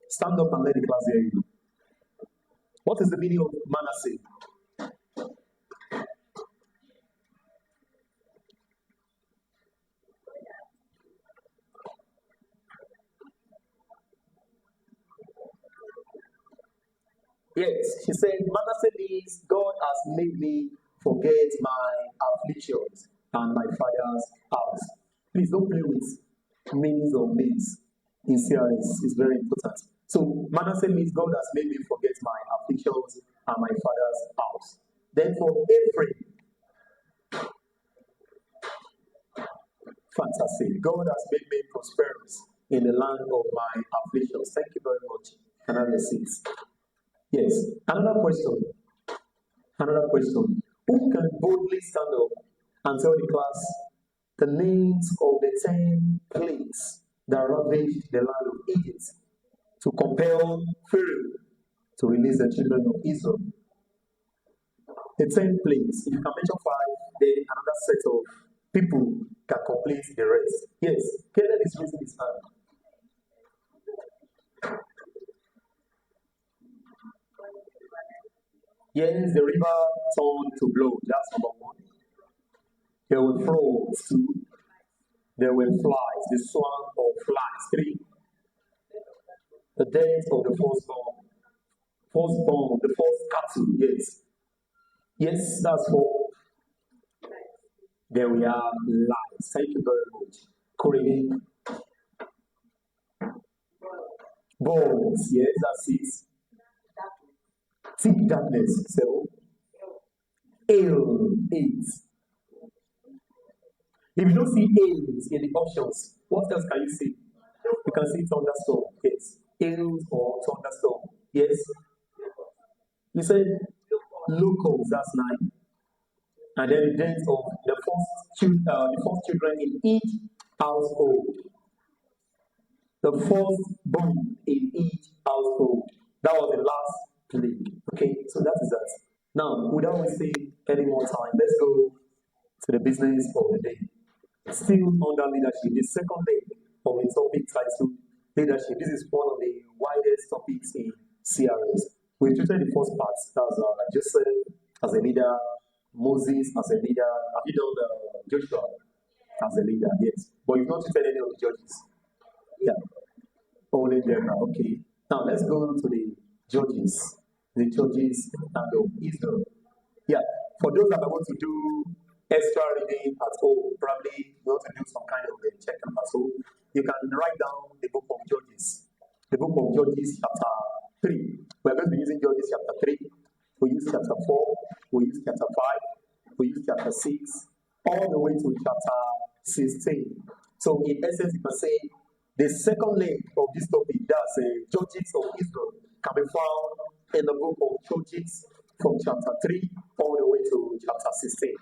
Stand up and let the class hear you. What is the meaning of Manasseh? Yes, she said, Manasseh means God has made me forget my afflictions and my father's house. Please don't play with meanings or names in C.R.S. It's very important. So Manasseh means God has made me forget my afflictions and my father's house. Then for Ephraim, fantastic. God has made me prosperous in the land of my afflictions. Thank you very much. Can I have your seats? Yes. Another question. Who can boldly stand up and tell the class the names of the 10 plagues that ravaged the land of Egypt to compel Pharaoh to release the children of Israel? The 10 plagues. If you can mention 5, then another set of people can complete the rest. Yes, Caleb is raising his hand. Yes, the river turned to blood. That's number 1. There were frogs 2. There were flies, the swarm of flies 3. The death of the firstborn, the first cattle. Yes, that's 4. There we are, lies. Thank you very much. Correlating. Bones, yes, that's 6. Thick darkness, 7. Ale, 8. If you don't see ales in the options, what else can you see? You can see thunderstorm, yes. Ales or thunderstorm, yes. You said locals, that's 9. And then the death of the first children in each household. The firstborn in each household. That was the last plague. Okay, so that is that. Now, without wasting any more time, let's go to the business of the day. Still under leadership, the second leg of the topic titled leadership. This is one of the widest topics in C.R.S. We treated the first part as Joseph as a leader, Moses as a leader. Have you done Joshua as a leader? Yes. But you've not treated any of the judges. Yeah. Only them now. Okay. Now let's go to the judges. The judges and of Israel. Yeah. For those that want to do extra reading at home, probably you want to do some kind of a check-up at home, you can write down the book of Judges. The book of Judges, chapter 3. We're going to be using Judges chapter 3. We use chapter 4. We use chapter 5. We use chapter 6. All the way to chapter 16. So in essence, you can say the second leg of this topic, that's Judges of Israel, can be found in the book of Judges from chapter 3 all the way to chapter 16.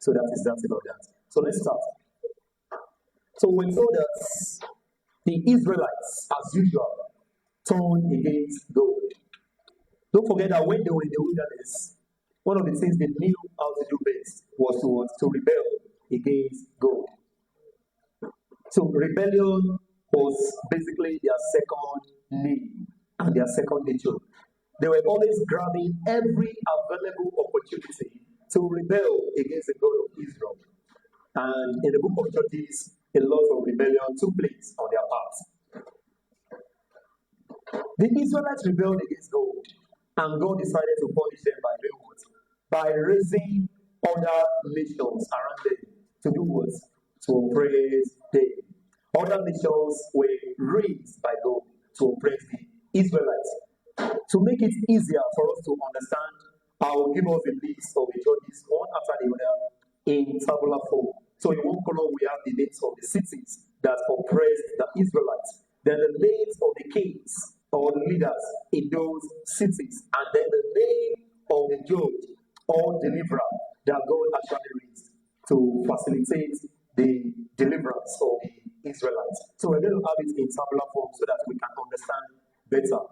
So that is that about that. So let's start. So we saw that the Israelites, as usual, turned against God. Don't forget that when they were in the wilderness, one of the things they knew how to do best was to rebel against God. So rebellion was basically their second need and their second nature. They were always grabbing every available opportunity to rebel against the God of Israel. And in the book of Judges, a lot of rebellion took place on their part. The Israelites rebelled against God, and God decided to punish them by doing what? By raising other nations around them to do what? To oppress them. Other nations were raised by God to oppress the Israelites. To make it easier for us to understand, I will give us a list of the judges one after the other in tabular form. So in one column we have the names of the cities that oppressed the Israelites, then the names of the kings or the leaders in those cities, and then the name of the judge or deliverer that God actually raised to facilitate the deliverance of the Israelites. So we're going to have it in tabular form so that we can understand better.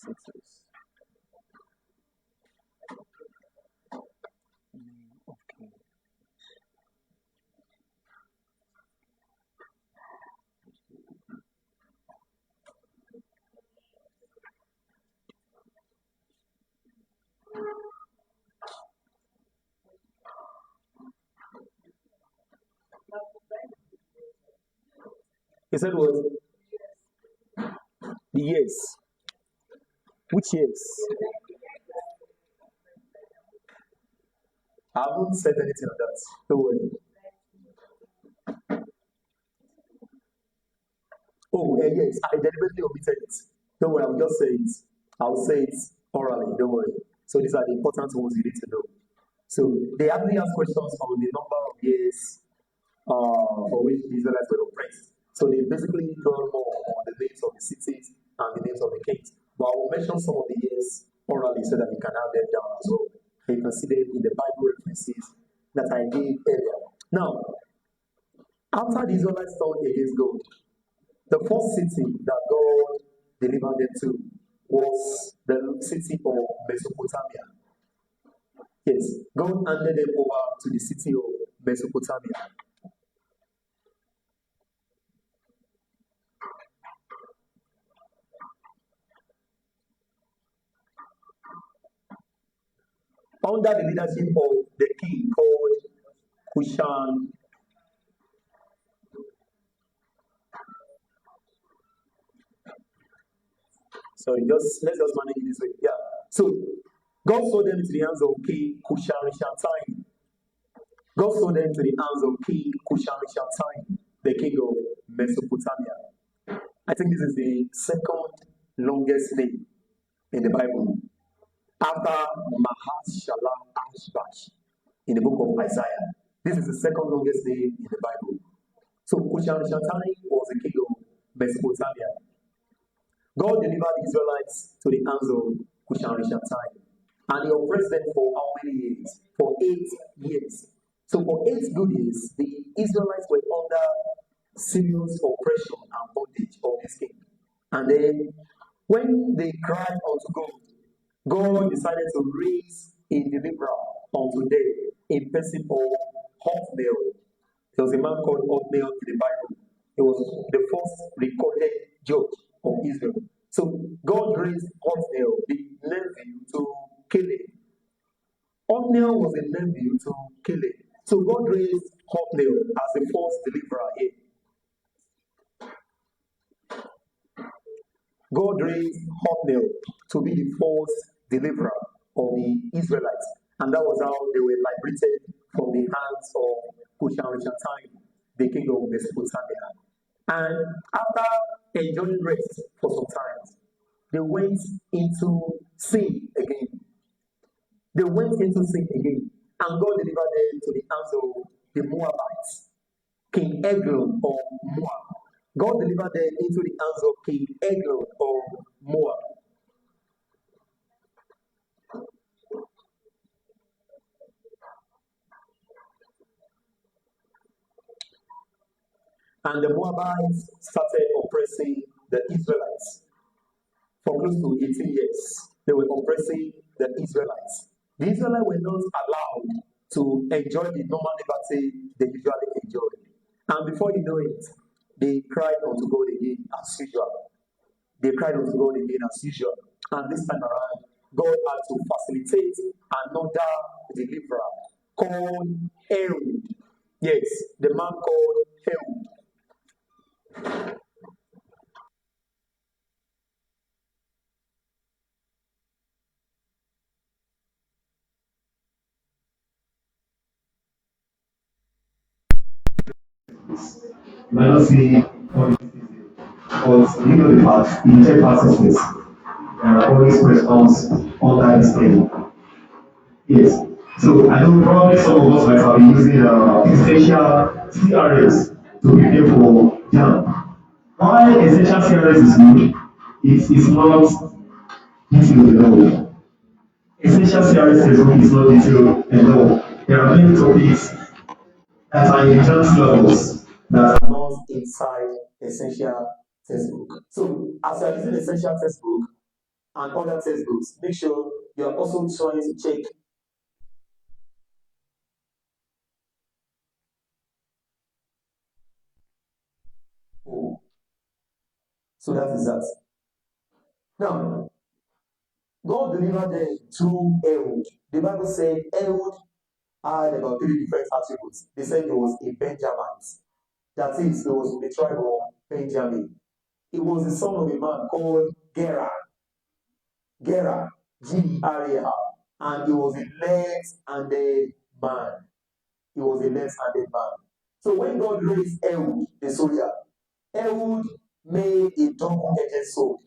cities. Okay. He said what? The years. Which years? I haven't said anything on that. Don't worry. Oh, yes, I deliberately omitted it. Don't worry, I'll just say it. I'll say it orally, don't worry. So these are the important ones you need to know. So they actually ask questions on the number of years for which the Israelites were oppressed. So they basically draw more on the names of the cities and the names of the kings. But I will mention some of the years orally so that you can have them down as well. You can see them in the Bible references that I gave earlier. Now, after the Israelites turned against God, the first city that God delivered them to was the city of Mesopotamia. Yes, God handed them over to the city of Mesopotamia. Under the leadership of the king called Kushan. Sorry, let's just manage it this way. Yeah. So God sold them to the hands of King Kushan-Rishathaim. God sold them to the hands of King Kushan-Rishathaim, the king of Mesopotamia. I think this is the second longest name in the Bible, after Mahashala-Ashbash in the book of Isaiah. This is the second longest name in the Bible. So Kushan-Rishathaim was the king of Mesopotamia. God delivered the Israelites to the hands of Kushan-Rishathaim. And he oppressed them for how many years? For 8 years. So for 8 good years, the Israelites were under serious oppression and bondage of this king. And then when they cried unto God, God decided to raise a deliverer unto them in person of Othniel. There was a man called Othniel in the Bible. He was the first recorded judge of Israel. So God raised Othniel, the nephew to Caleb. Othniel was a nephew to Caleb. So God raised Othniel as the first deliverer here. God raised Othniel to be the first deliverer of the Israelites. And that was how they were liberated from the hands of Kushan-Rishathaim, the king of Mesopotamia. And after enjoying rest for some time, they went into sin again. They went into sin again. And God delivered them to the hands of the Moabites, King Eglon of Moab. God delivered them into the hands of King Eglon of Moab. And the Moabites started oppressing the Israelites for close to 18 years. They were oppressing the Israelites. The Israelites were not allowed to enjoy the normal liberty they usually enjoy. And before you know it, they cried unto God again as usual. They cried unto God again as usual. And this time around, God had to facilitate another deliverer called Ehud. Yes, the man called Ehud. You might not see all these things, but you know the fact, in check processes, there are always questions under this thing. Yes. So I know probably some of us might have been using essential C.R.S. to prepare for jam. Why essential C.R.S is good? It is not detailed enough. Essential C.R.S textbook is not detailed enough. There are many topics that are in advanced levels that are not inside essential textbook. So as you are using essential textbook and other textbooks. Make sure you are also trying to check. Oh, so that is that. Now, God delivered them through Ehud. The Bible said Ehud had about three different attributes. They said he was a Benjamite. That is, he was from the tribe of Benjamin. He was the son of a man called Gera. Gera, G-E-R-A-R. And he was a left-handed man. He was a left-handed man. So when God raised Ehud, the soldier, Ehud made a double-edged sword.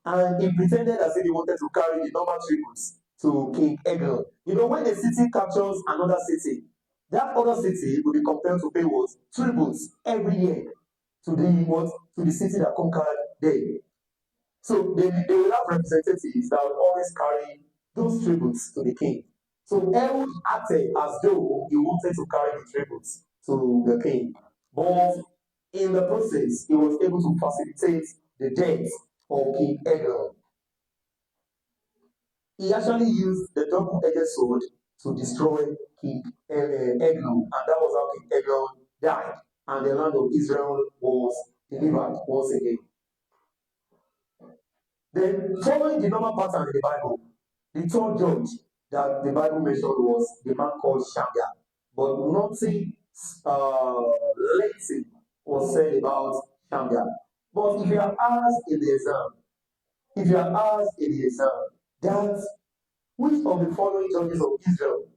And he pretended as if he wanted to carry the normal tributes to King Eglon. You know, when a city captures another city, that other city will be compelled to pay what? Tributes every year to the what? To the city that conquered them. So they will have representatives that will always carry those tributes to the king. So Ehud acted as though he wanted to carry the tributes to the king. But in the process, he was able to facilitate the death of King Eglon. He actually used the double-edged sword to destroy King Eglon, and that was how King Eglon died, and the land of Israel was delivered once again. Then, following the normal pattern in the Bible, the third judge that the Bible mentioned was the man called Shamgar. But nothing lengthy was said about Shamgar. But if you are asked in the exam, that which of the following judges of Israel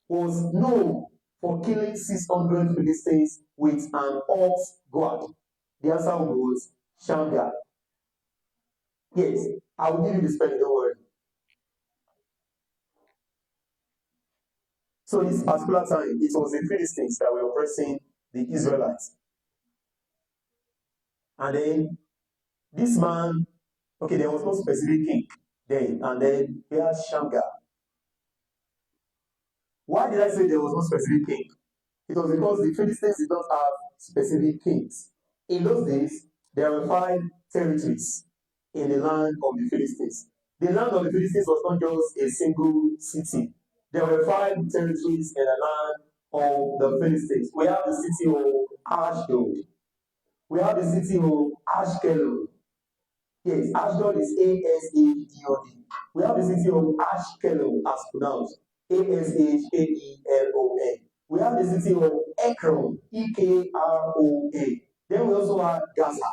was known for killing 600 Philistines with an ox goad? The answer was Shamgar. Yes, I will give you the spelling, don't worry. So this particular time, it was the Philistines that were oppressing the Israelites. And then this man, okay, there was no specific king then, and then we had Shamgar. Why did I say there was no specific king? It was because the Philistines did not have specific kings. In those days, there were 5 territories in the land of the Philistines. The land of the Philistines was not just a single city. There were 5 territories in the land of the Philistines. We have the city of Ashdod. We have the city of Ashkelon. Yes, Ashdod is Ashdod. We have the city of Ashkelon as pronounced Ashaelon. We have the city of Ekron, Ekroa. Then we also have Gaza,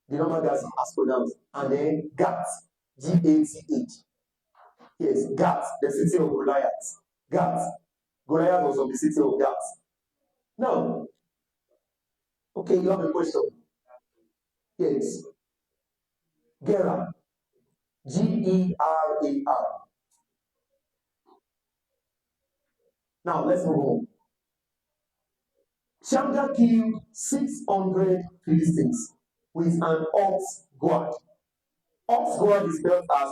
the normal Gaza as pronounced, and then Gath, Gath. Yes, Gath, the city of Goliath. Gath. Goliath was from the city of Gath. Now, okay, you have a question. Yes. Gera, Gerar. Now let's move on. Shamgar killed 600 Philistines with an ox goad. Ox goad is spelled as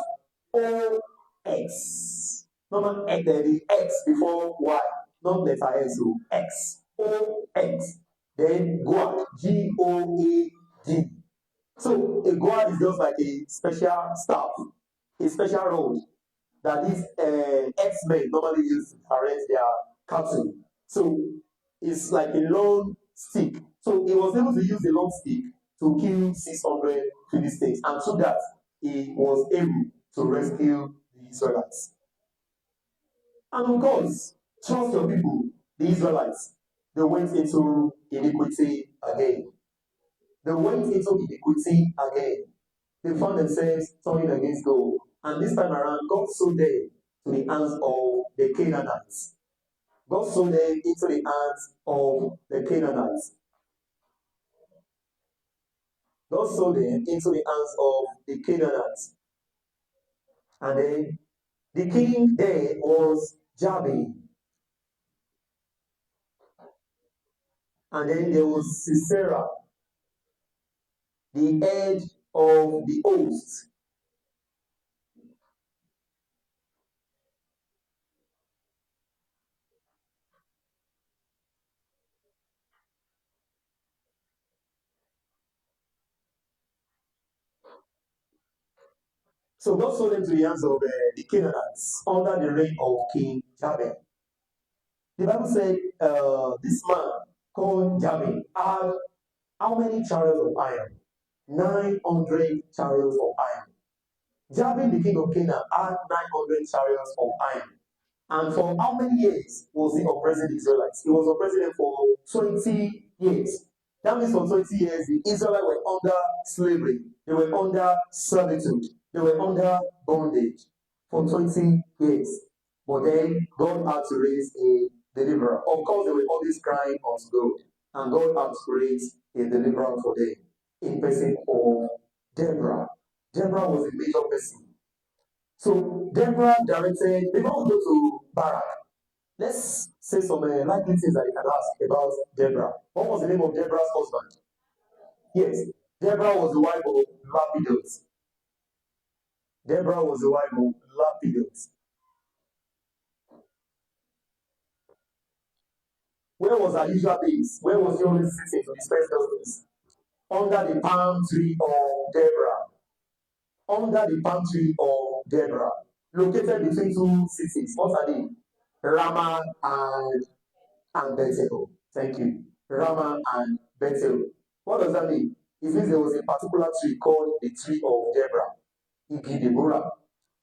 O-X. Normal X, the X before Y, not letter S, so X. O-X. Then goad, G-O-A-D. So a goad is just like a special staff, a special rod that these X-men normally use to arrange their cattle. So it's like a long stick. So he was able to use the long stick to kill 600 Philistines, and through that, he was able to rescue the Israelites. And of course, trust your people, the Israelites, they went into iniquity again. They went into iniquity again. They found themselves turning against God. And this time around, God sold them to the hands of the Canaanites. God sold them into the hands of the Canaanites. God sold them into the hands of the Canaanites. And then the king there was Jabin. And then there was Sisera, the head of the host. So God sold them to the hands of the Canaanites under the reign of King Jabin. The Bible said this man called Jabin had how many chariots of iron? 900 chariots of iron. Jabin, the king of Canaan, had 900 chariots of iron. And for how many years was he oppressing the Israelites? He was oppressing them for 20 years. That means for 20 years, the Israelites were under slavery. They were under servitude. They were under bondage for 20 years. But then God had to raise a deliverer. Of course, they were always crying unto God. And God had to raise a deliverer for them in person of Deborah. Deborah was a major person. So Deborah directed, before we go to Barak, let's say some likely things that you can ask about Deborah. What was the name of Deborah's husband? Yes, Deborah was the wife of Lapidus. Deborah was the wife of Lapidus. Where was her usual base? Where was she always sitting to dispense justice? Under the palm tree of Deborah. Under the palm tree of Deborah. Located between two cities. What are they? Ramah and Bethel. Thank you. Ramah and Bethel. What does that mean? It means there was a particular tree called the tree of Deborah. Igi Deborah.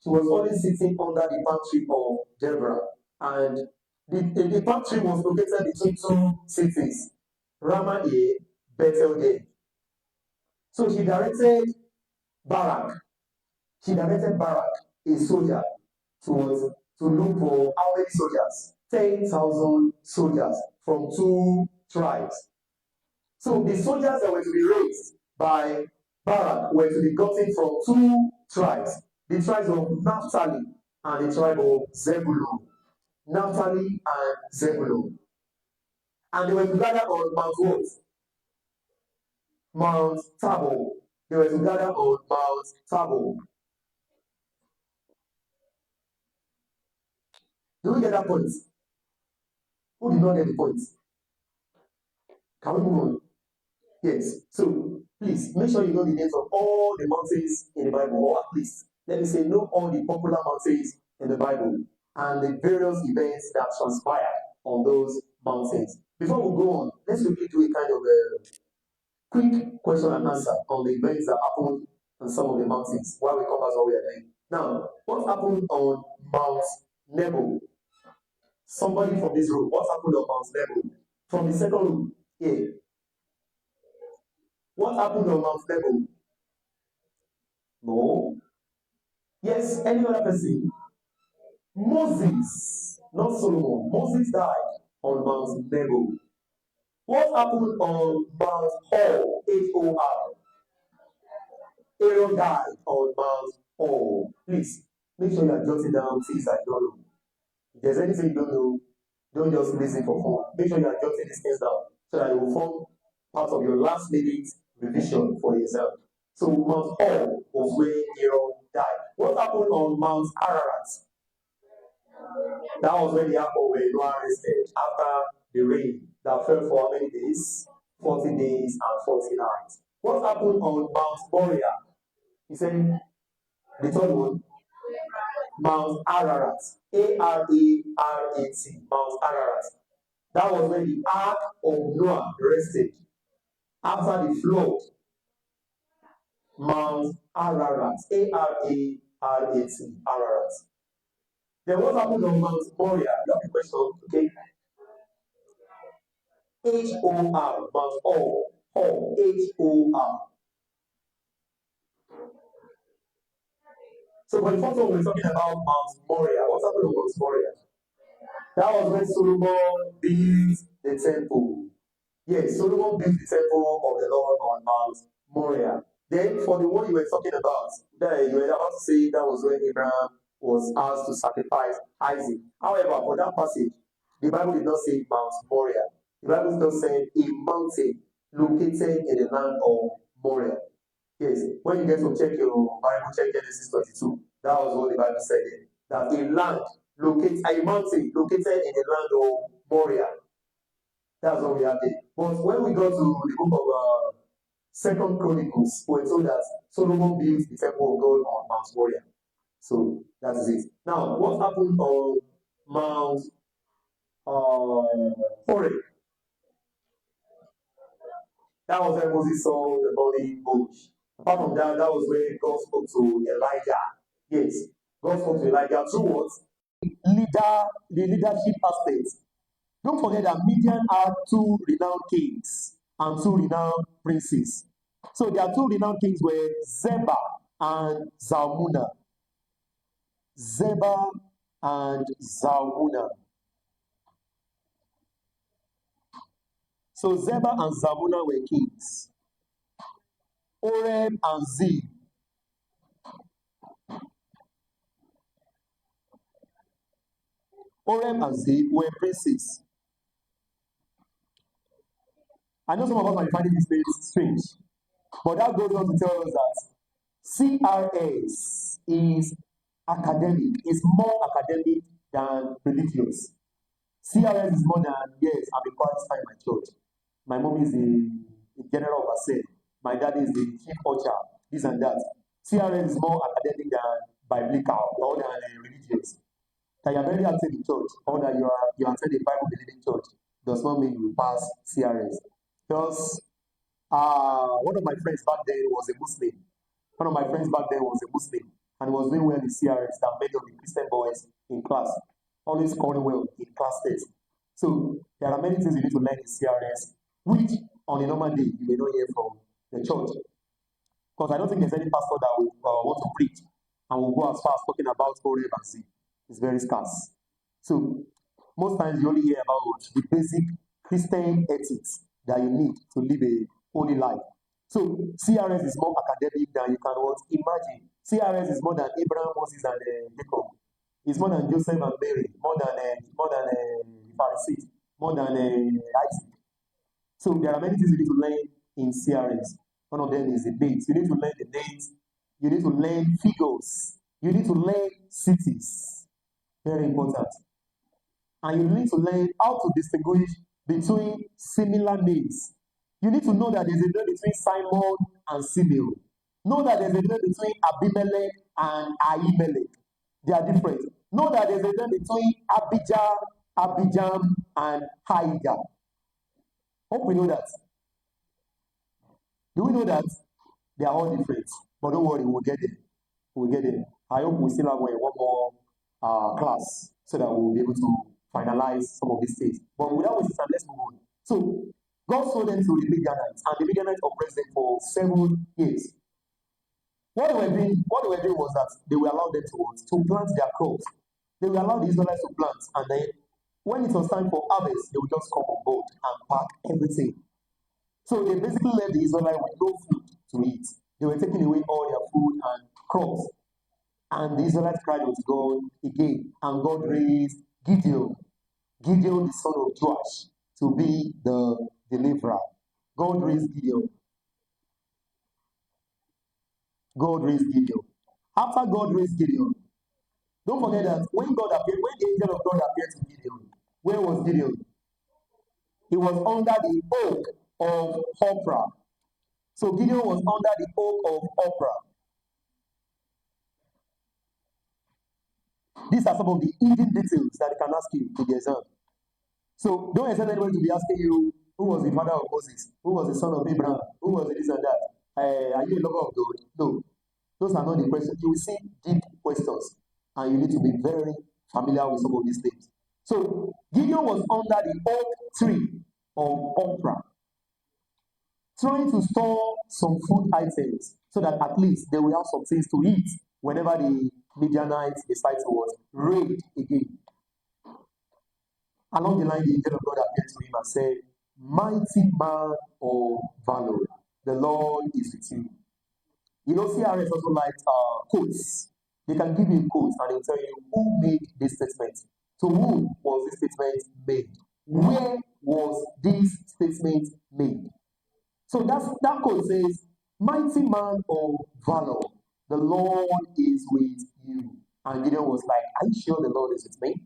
She was always sitting under the palm tree of Deborah. And the palm tree was located between two cities, Ramah A, Bethel A. So she directed Barak. She directed Barak, a soldier, to look for how many soldiers? 10,000 soldiers from two tribes. So the soldiers that were to be raised by Barak were to be gotten from two tribes, the tribes of Naphtali and the tribe of Zebulun. Naphtali and Zebulun. And they were to gather on Mount what? Mount Tabor. They were to gather on Mount Tabor. Do we get that point? Who did not get the point? Can we move on? Yes. So please make sure you know the names of all the mountains in the Bible, or at least let me say know all the popular mountains in the Bible and the various events that transpired on those mountains. Before we go on, let's quickly do a kind of a quick question and answer on the events that happened on some of the mountains while we cover what we are doing. Now, what happened on Mount Nebo? Somebody from this room, what happened on Mount Nebo? From the second room, yeah. What happened on Mount Nebo? No. Yes, any other person? Moses, not Solomon. Moses died on Mount Nebo. What happened on Mount Hor? Hor. Aaron died on Mount Hor. Please, make sure you are jotting down things I don't know. If there's anything you don't know, don't just listen for fun. Make sure you are jotting these things down so that it will form part of your last minute revision for yourself. So Mount Hor was where Aaron died. What happened on Mount Ararat? That was when the apple were arrested after the rain that fell for how many days? 40 days and 40 nights. What happened on Mount Moriah? He said the third one, Mount Ararat. Ararat. Mount Ararat. That was when the ark of Noah rested after the flood. Mount Ararat. Ararat. Ararat. Then what happened on Mount Moriah? You have a question, okay? Hor, Mount Hor, Hor. So for the first one, we're talking about Mount Moriah. What happened on Mount Moriah? That was when Solomon built the temple. Yes, Solomon built the temple of the Lord on Mount Moriah. Then for the one you were talking about, that you were about to say that was when Abraham was asked to sacrifice Isaac. However, for that passage, the Bible did not say Mount Moriah. The Bible just said a mountain located in the land of Moriah. Yes, when you get to check your Bible, check Genesis 22. That was what the Bible said there. That a land located, a mountain located in the land of Moriah. That's what we have there. But when we go to the book of Second Chronicles, we're told that Solomon built the temple of God on Mount Moriah. So that is it. Now, what happened on Mount Horeb? That was where Moses saw the burning bush. Apart from that, that was where God spoke to Elijah. Yes, God spoke to Elijah through what? The leadership aspect. Don't forget that Midian had two renowned kings and two renowned princes. So their two renowned kings were Zebah and Zalmunna. Zebah and Zalmunna. So Zebah and Zalmunna were kings. Orem and Zeb. Orem and Zeb were princes. I know some of us might find this strange, but that goes on to tell us that C.R.S. is academic, is more academic than religious. C.R.S. is more than, yes, I'm a pastor in my church. My mom is a general overseer. My dad is the chief usher, this and that. C.R.S. is more academic than biblical or than religious. That you are very active in church or that you attend a Bible believing church does not mean you will pass C.R.S. Because one of my friends back then was a Muslim. One of my friends back then was a Muslim and was doing well in C.R.S. than many of the Christian boys in class. Always scoring well in class tests. So there are many things you need to learn in C.R.S. which on a normal day you may not hear from the church. Because I don't think there's any pastor that will want to preach and will go as far as talking about Horeb and Zeb. It's very scarce. So most times you only hear about the basic Christian ethics that you need to live a holy life. So C.R.S. is more academic than you can imagine. C.R.S. is more than Abraham, Moses, and Jacob. It's more than Joseph and Mary, more than the Pharisees, more than Isaac. So there are many things you need to learn in C.R.S. One of them is the dates. You need to learn the dates. You need to learn figures. You need to learn cities. Very important. And you need to learn how to distinguish between similar names. You need to know that there's a difference between Simon and Simeon. Know that there's a difference between Abimelech and Ahimelech. They are different. Know that there's a difference between Abijah, Abijam, and Haida. Hope we know that. Do we know that? They are all different. But don't worry, we'll get there. We'll get there. I hope we still have one more class so that we'll be able to finalize some of these things. But without wasting time, let's move on. So, God sold them to the Midianites, and the Midianites oppressed them for 7 years. What they were doing was that they will allow them to plant their crops. They will allow the Israelites to plant, and then when it was time for harvest, they would just come on board and pack everything. So they basically left the Israelites with no food to eat. They were taking away all their food and crops. And the Israelites cried unto God again, and God raised Gideon, the son of Joash, to be the deliverer. God raised Gideon. After God raised Gideon, don't forget that when the angel of God appeared to Gideon, where was Gideon? He was under the oak of Ophrah. So Gideon was under the oak of Ophrah. These are some of the hidden details that they can ask you to the exam. So don't expect anybody to be asking you who was the father of Moses, who was the son of Abraham, who was this and that. Are you a lover of God? No. Those are not the questions. You will see deep questions, and you need to be very familiar with some of these things. So Gideon was under the oak tree of Ophrah, trying to store some food items so that at least they will have some things to eat whenever the Midianites decide to raid again. Along the line, the angel of God appeared to him and said, "Mighty man of valor, the Lord is with you." You know, C.R.S. also likes quotes. They can give you quotes and they'll tell you who made this statement. To whom was this statement made? Where was this statement made? So that quote says, "Mighty man of valor, the Lord is with you." And Gideon was like, "Are you sure the Lord is with me?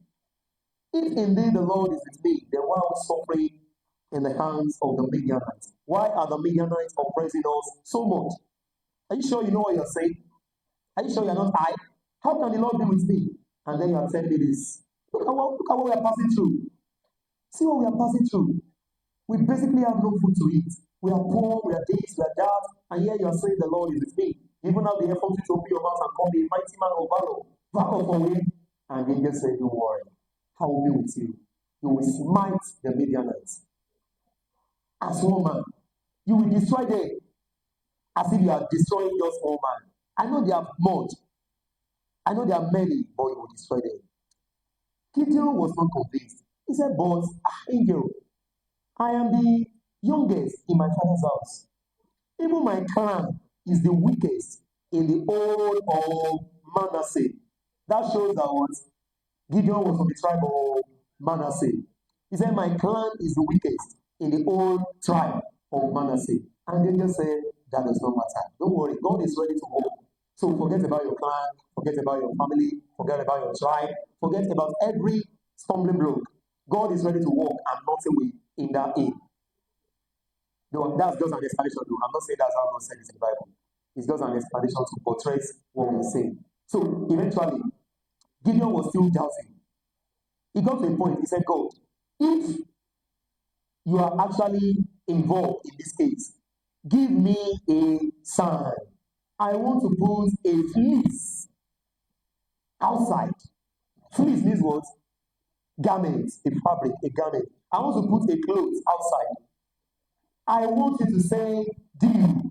If indeed the Lord is with me, then why are we suffering in the hands of the Midianites? Why are the Midianites oppressing us so much? Are you sure you know what you're saying? Are you sure you're not high? How can the Lord be with me? And then you are telling me this. Look at what we are passing through. See what we are passing through. We basically have no food to eat. We are poor, we are this, we are that, and here you are saying the Lord is with me. Even now the effort to open your mouth and call me mighty man of valor, back off away. And then just say, don't worry, I will be with you. You will smite the Midianites. As one man, you will destroy them as if you are destroying just one man. I know they are much. I know there are many, but you will destroy them. Gideon was not convinced. He said, but angel, I am the youngest in my father's house. Even my clan is the weakest in the whole of Manasseh. That shows that what Gideon was from the tribe of Manasseh. He said, my clan is the weakest in the whole tribe of Manasseh. And they just said, that does not matter. Don't worry, God is ready to work. So forget about your clan, forget about your family, forget about your tribe, forget about every stumbling block. God is ready to walk and nothing will in that in. No, that's just an explanation. No, I'm not saying that's how God said it in the Bible. It's just an explanation to portray what we're saying. So eventually, Gideon was still doubting. He got to a point. He said, God, if you are actually involved in this case, give me a sign. I want to put a fleece outside. Fleece means what? Garment, a fabric, a garment. I want to put a cloth outside. I want you to say dew.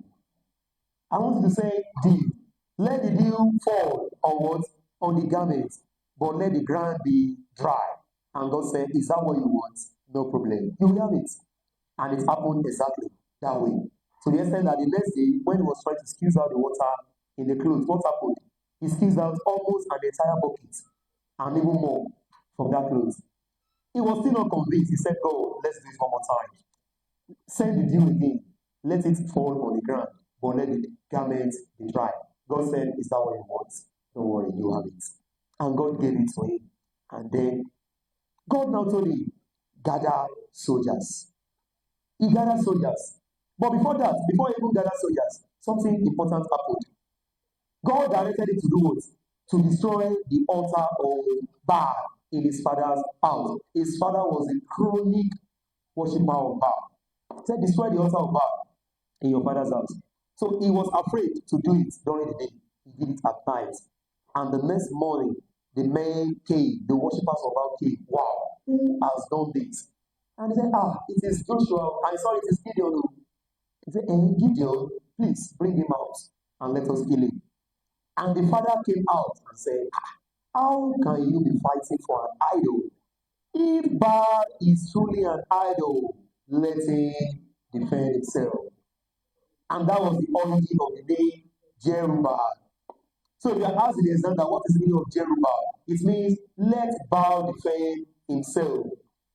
I want you to say dew. Let the dew fall on what? On the garment, but let the ground be dry. And God said, is that what you want? No problem. You will have it. And it happened exactly that way. To the extent that the next day, when he was trying to squeeze out the water in the clothes, what happened? He squeezed out almost an entire bucket and even more from that clothes. He was still not convinced. He said, God, let's do it one more time. Send the dew again. Let it fall on the ground, but let the garment be dry. God said, is that what you want? Don't worry, you have it. And God gave it to him. And then God now told him, gather soldiers. He gathered soldiers. But before that, before he even gathered soldiers, something important happened. God directed him to do what? To destroy the altar of Baal in his father's house. His father was a chronic worshiper of Baal. He said, destroy the altar of Baal in your father's house. So he was afraid to do it during the day. He did it at night. And the next morning, the men came, the worshippers of Baal came. Wow, who has done this? And he said, it is Joshua. I saw it is Gideon. He said, Gideon, please bring him out and let us kill him. And the father came out and said, how can you be fighting for an idol? If Baal is truly an idol, let him defend himself. And that was the origin of the name Jerubbaal. So if you are asked in the exam that what is the meaning of Jerubbaal, it means let Baal defend himself.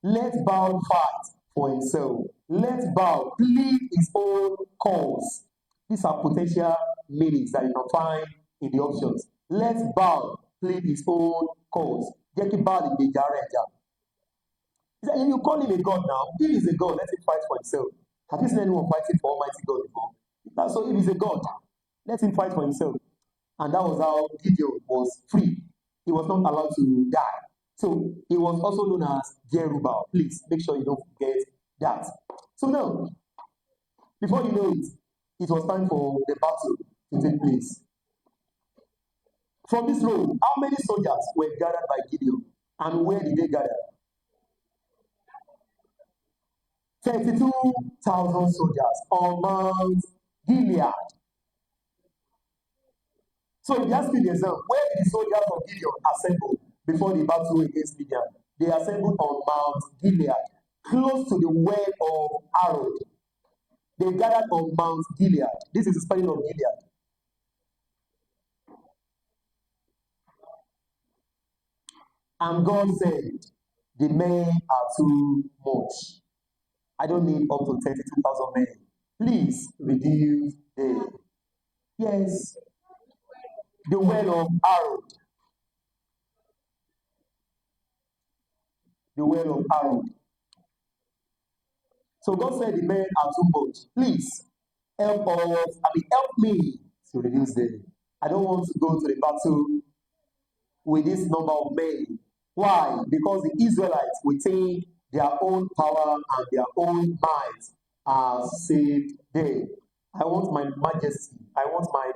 Let Baal fight for himself. Let Baal plead his own cause. These are potential meanings that you can find in the options. Let Baal plead his own cause. Jẹ́ kí Baal ìgbèjà rẹ̀ jà. If you call him a god now, if he's a god, let him fight for himself. Have you seen anyone fighting for Almighty God before? So if he's a god, let him fight for himself. And that was how Gideon was free. He was not allowed to die. So he was also known as Jerubbaal. Please make sure you don't forget that. So now, before you know it, it was time for the battle to take place. From this road, how many soldiers were gathered by Gideon? And where did they gather? 32,000 soldiers on Mount Gilead. So if you ask me the exam, where did the soldiers of Gideon assemble before the battle against Midian? They assembled on Mount Gilead, close to the well of Arod. They gathered on Mount Gilead. This is the spelling of Gilead. And God said, the men are too much. I don't need up to 32,000 men. Please reduce them. Yes. The well of Arod. The well of Arod. So God said the men are too much. Please help me to reduce them. I don't want to go to the battle with this number of men. Why? Because the Israelites will think their own power and their own might are saved them. I want my majesty. I want my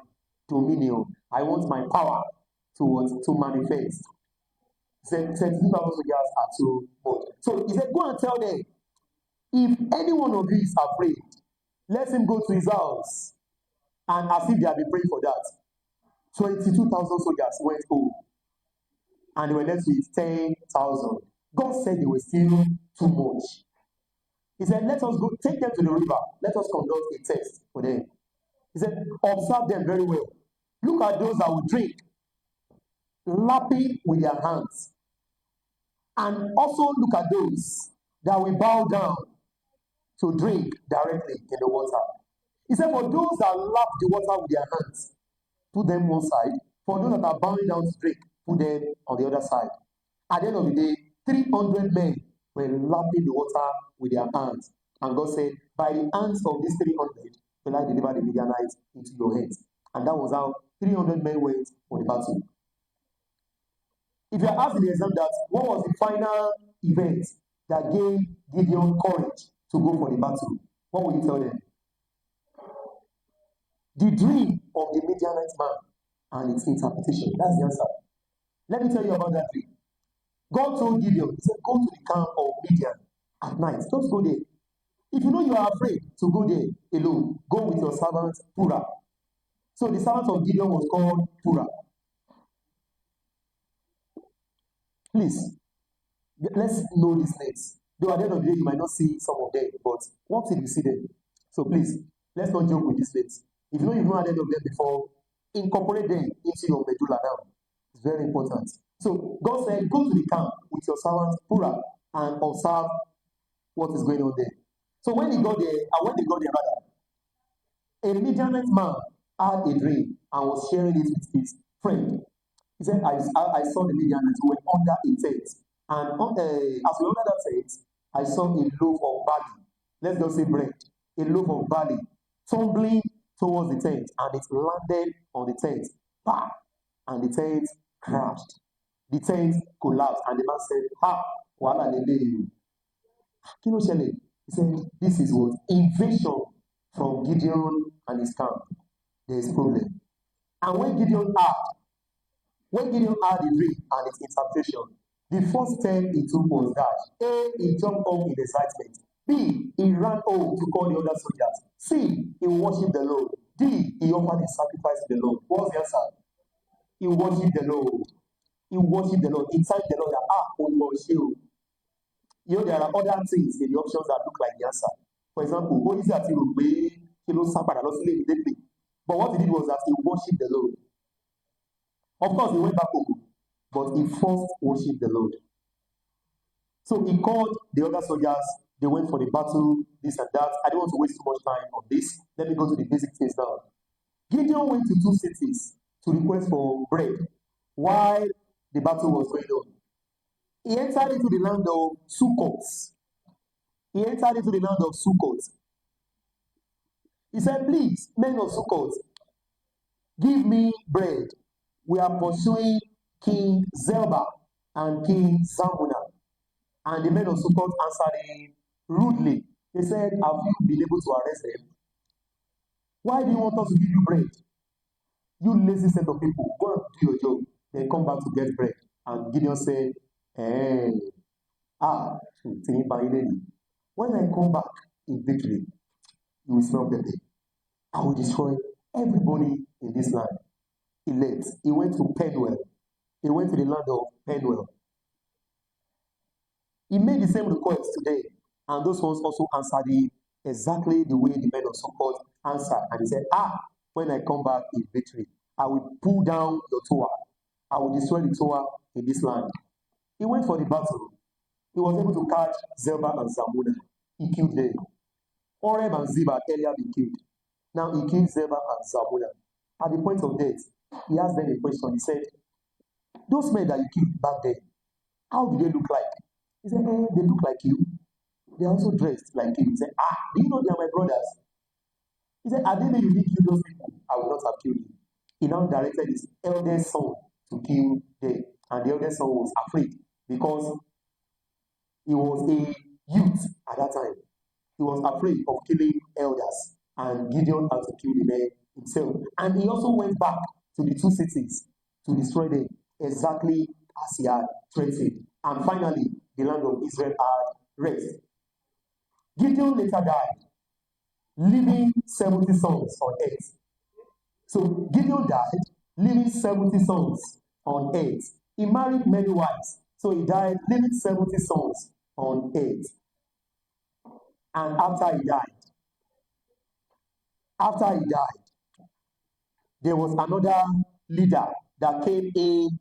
dominion. I want my power to manifest. He said, 32,000 soldiers are too much. So he said, go and tell them, if any one of you is afraid, let him go to his house. And as if they had been praying for that, 22,000 soldiers went home. And they were left with 10,000. God said they were still too much. He said, let us go, take them to the river. Let us conduct a test for them. He said, observe them very well. Look at those that will drink, lapping with their hands. And also look at those that will bow down to drink directly in the water. He said, for those that lap the water with their hands, put them one side. For those that are bowing down to drink, put them on the other side. At the end of the day, 300 men were lapping the water with their hands. And God said, by the hands of these 300, will I deliver the Midianites into your hands. And that was how 300 men went for the battle. If you are asked in the exam that what was the final event that gave Gideon courage to go for the battle, what will you tell them? The dream of the Midianite man and its interpretation. That's the answer. Let me tell you about that dream. God told Gideon, he said, go to the camp of Midian at night. Just go there. If you know you are afraid to go there alone, go with your servant Purah. So the servant of Gideon was called Purah. Please, let's know these names. Though at the end of the day, you might not see some of them, but what if you see them? So please, let's not joke with these names. If you know you've not had any of them before, incorporate them into your medulla now. It's very important. So God said, go to the camp with your servant Purah and observe what is going on there. So when they got there, a Midianite man had a dream and was sharing it with his friend. He said, I saw the Midianites who were under a tent. And as we were under that tent, I saw a loaf of barley. Let's just say bread. A loaf of barley tumbling towards the tent, and it landed on the tent. Bah! And the tent crashed. The tent collapsed, and the man said, ha, wala lele. Kilo Shele. He said, this is what? Invasion from Gideon and his camp. There is a problem. And when Gideon had the dream and its interpretation, the first step he took was that A, he jumped up in excitement. B, he ran home to call the other soldiers. C, he worshipped the Lord. D, he offered a sacrifice to the Lord. What was the answer? He worshipped the Lord. He worshipped the Lord. He thanked the Lord that, oh Lord, you know, there are other things in the options that look like the answer. For example, what is that he will pay, immediately. But what he did was that he worshipped the Lord. Of course, he went back home, but he first worshipped the Lord. So he called the other soldiers. They went for the battle, this and that. I don't want to waste too much time on this. Let me go to the basic things now. Gideon went to 2 cities to request for bread while the battle was going on. He entered into the land of Sukkot. He said, please, men of Sukkot, give me bread. We are pursuing King Zelba and King Zalmunna. And the men of Sukkot answered him rudely. They said, have you been able to arrest them? Why do you want us to give you bread? You lazy set of people, go and do your job. Then come back to get bread. And Gideon said, when I come back in victory, you will smell pepper. I will destroy everybody in this land. He left. He went to Penuel. He went to the land of Penuel. He made the same request today, and those ones also answered him exactly the way the men of Sukkot answered. And he said, when I come back in victory, I will pull down your tower. I will destroy the tower in this land. He went for the battle. He was able to catch Zelba and Zalmunna. He killed them. Oreb and Zeb had earlier been killed. Now he killed Zelba and Zalmunna. At the point of death, he asked them a question. He said, those men that you killed back then, how do they look like? He said, they look like you. They are also dressed like you. He said, do you know they are my brothers? He said, I didn't you didn't kill those people. I would not have killed you. He now directed his eldest son to kill them. and the eldest son was afraid because he was a youth at that time. He was afraid of killing elders, and Gideon had to kill the men himself. And he also went back to the two cities to destroy them exactly as he had threatened. And finally, the land of Israel had rest. Gideon later died, leaving 70 sons on earth. So Gideon died, leaving 70 sons on earth. He married many wives, so he died, leaving 70 sons on earth. And after he died, there was another leader that came in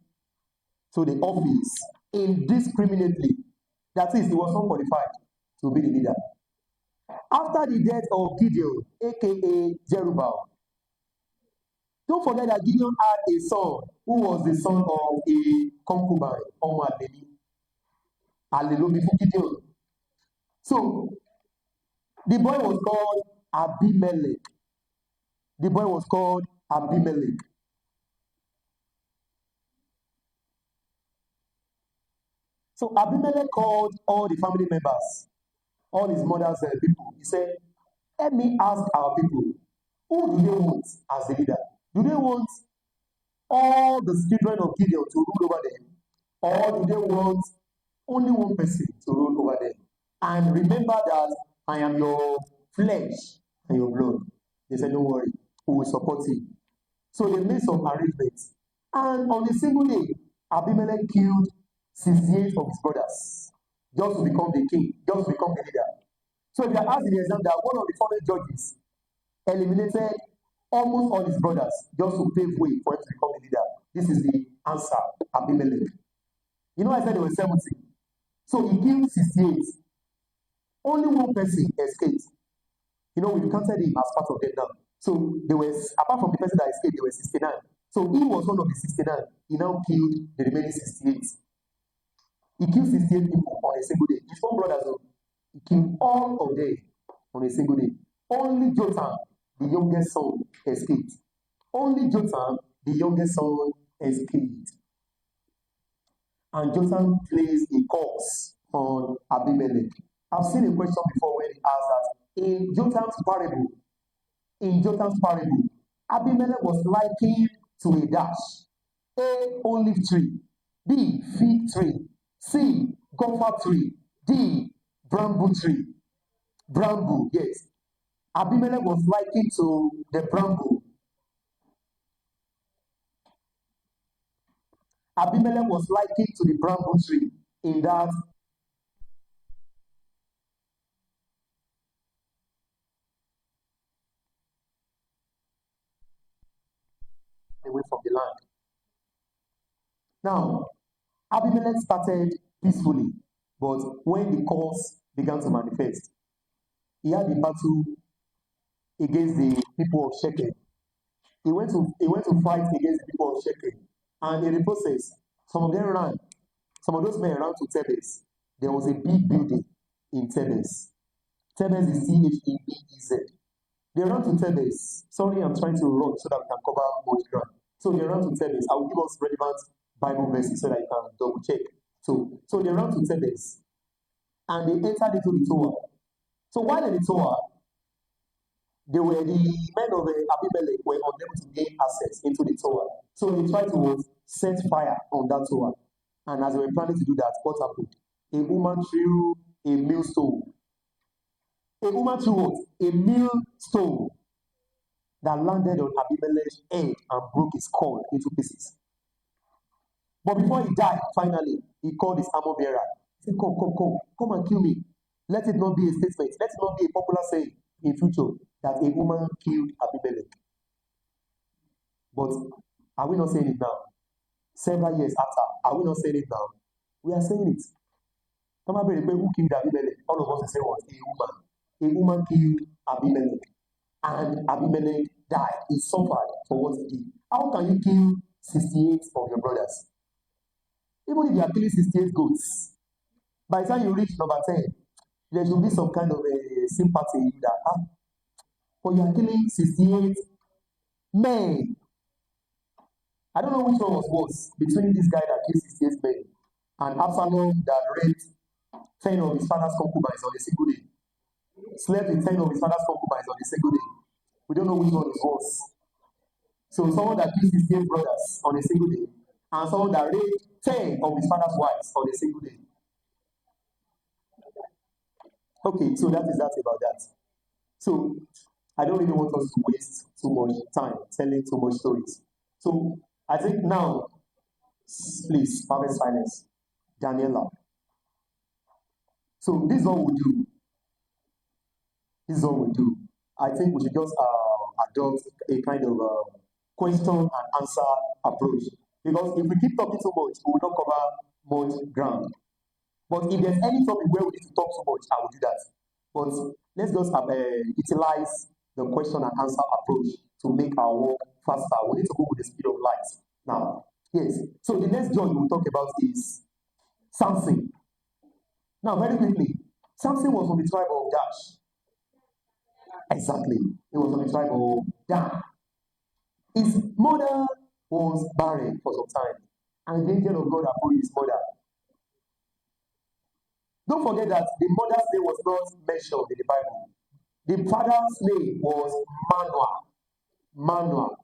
to the office indiscriminately. That is, he was not qualified to be the leader. After the death of Gideon, aka Jerubbaal, don't forget that Gideon had a son who was the son of a concubine, Ọmọ Àlè. Hallelujah for Gideon. So the boy was called Abimelech. The boy was called Abimelech. So Abimelech called all the family members, all his mother's people. He said, let me ask our people, who do they want as the leader? Do they want all the children of Gideon to rule over them? Or do they want only one person to rule over them? And remember that I am your flesh and your blood. They said, don't worry, we will support you. So they made some arrangements. And on a single day, Abimelech killed 68 of his brothers just to become the king, just to become the leader. So if you are asked in the exam that one of the foreign judges eliminated almost all his brothers just to pave way for him to become the leader, this is the answer, Abimelech. You know, I said there were 70. So he killed 68. Only one person escaped. You know, we've counted him as part of them now. So there was, apart from the person that escaped, there were 69. So he was one of the 69. He now killed the remaining 68. He killed 68 people on a single day. His own brothers, he killed all of them on a single day. Only Jotham, the youngest son, escaped. Only Jotham, the youngest son, escaped. And Jotham plays a curse on Abimelech. I've seen a question before where he asked that in Jotham's parable, Abimelech was likened to a dash. A, olive tree. B, fig tree. C, gopher tree. D, bamboo tree. Bramble, yes. Abimelech was likened to the bramble. Abimelech was likened to the bramble tree in that away from the land. Now, Abimelech started peacefully, but when the cause began to manifest, he had a battle against the people of Shechem. He went to fight against the people of Shechem, and in the process, some of them ran. Some of those men ran to Thebes. There was a big building in Thebes. Thebes is Thebez. They ran to Thebes. Sorry, I'm trying to run so that we can cover more ground. So they ran to Thebes. I will give us relevant Bible verses so that you can double check. So they ran to Thebes, and they entered into the Torah. So while in the Torah, the men of Abimelech were unable to gain access into the Torah. So they tried to set fire on that Torah. And as they were planning to do that, what happened? A woman threw a millstone. A woman threw what? A millstone that landed on Abimelech's head and broke his skull into pieces. But before he died, finally, he called his armor bearer. He said, come and kill me. Let it not be a statement. Let it not be a popular saying in future that a woman killed Abimelech. But are we not saying it now? Several years after, are we not saying it now? We are saying it. Come on, who killed Abimelech? All of us will say what? A woman. A woman killed Abimelech. And Abimelech died. He suffered for what he did. How can you kill 68 of your brothers? Even if you are killing 68 goats, by the time you reach number 10, there should be some kind of a sympathy that, but you are killing 68 men. I don't know which one was worse between this guy that killed 68 men and Absalom that raped 10 of his father's concubines on a single day. Slept with 10 of his father's concubines on a single day. We don't know which one is worse. So someone that killed 68 brothers on a single day and someone that raped 10 of his father's wives on a single day. Okay, so that is that about that. So I don't really want us to waste too much time telling too much stories. So I think now, please, perfect silence. Daniela. So this is what we do. This is what we do. I think we should just adopt a kind of question and answer approach. Because if we keep talking too much, we will not cover much ground. But if there's any topic where we need to talk too much, I will do that. But let's just utilize the question and answer approach to make our work faster. We need to go with the speed of light. Now, yes. So the next judge we'll talk about is Samson. Now, very quickly, Samson was from the tribe of Dash. Exactly. He was from the tribe of Dan. His mother was barren for some time, and the angel of God approached his mother. Don't forget that the mother's name was not mentioned in the Bible. The father's name was Manoah,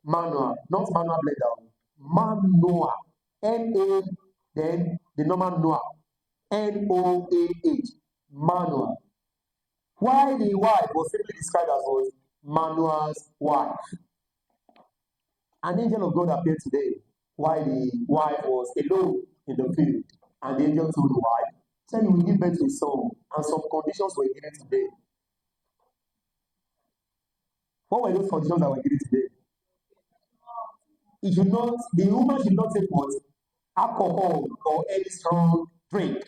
not Manoah Blender. Manoah. M-A, then the normal Noah. N-O-A-H. Manoah. Why the wife was simply described as was Manoah's wife. An angel of God appeared today while the wife was alone in the field. And the angel told the wife, said you will give birth to a son, and some conditions were given today. What were those conditions that were given today? The woman should not take what? Alcohol or any strong drink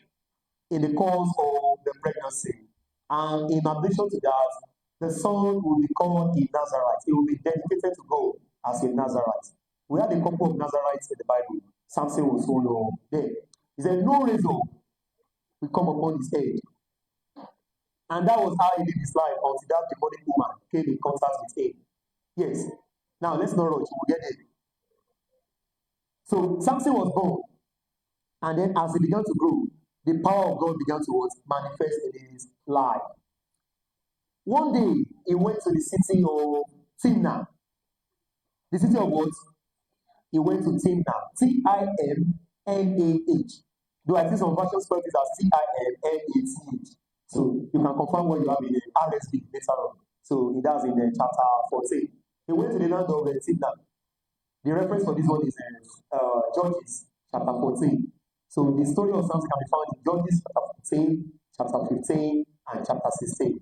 in the course of the pregnancy. And in addition to that, the son will be called a Nazarite. He will be dedicated to God as a Nazarite. We had a couple of Nazarites in the Bible. Samson was one there. He said, no razor will come upon his head. And that was how he lived his life until that demonic woman came in contact with him. Yes. Now, let's not rush. We'll get it. So, Samson was born. And then as he began to grow, the power of God began to manifest in his life. One day, he went to the city of Timnah. The city of what? He went to Timnah. Timnah. Though I see some versions spell it as Timnath. So you can confirm what you have in the RSV later on. So it does in the chapter 14. He went to the land of Timnah. The reference for this one is Judges chapter 14. So the story of Samson can be found in Judges chapter 14, chapter 15, and chapter 16.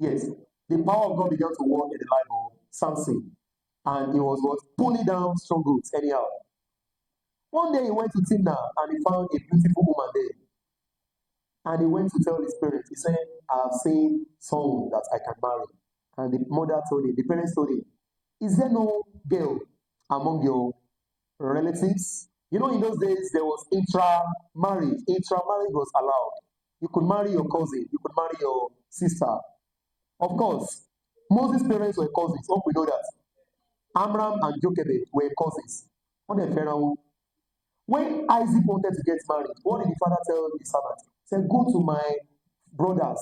Yes, the power of God began to work in the life of Samson, and he was pulling down strongholds anyhow. One day he went to Timnah and he found a beautiful woman there. And he went to tell his parents, he said, I have seen someone that I can marry. And the mother told him, the parents told him, is there no girl among your relatives? You know, in those days, there was intra-marriage. Intra-marriage was allowed. You could marry your cousin. You could marry your sister. Of course, Moses' parents were cousins. Hope we know that. Amram and Jochebed were cousins. When Isaac wanted to get married, what did the father tell the servant? He said, go to my brothers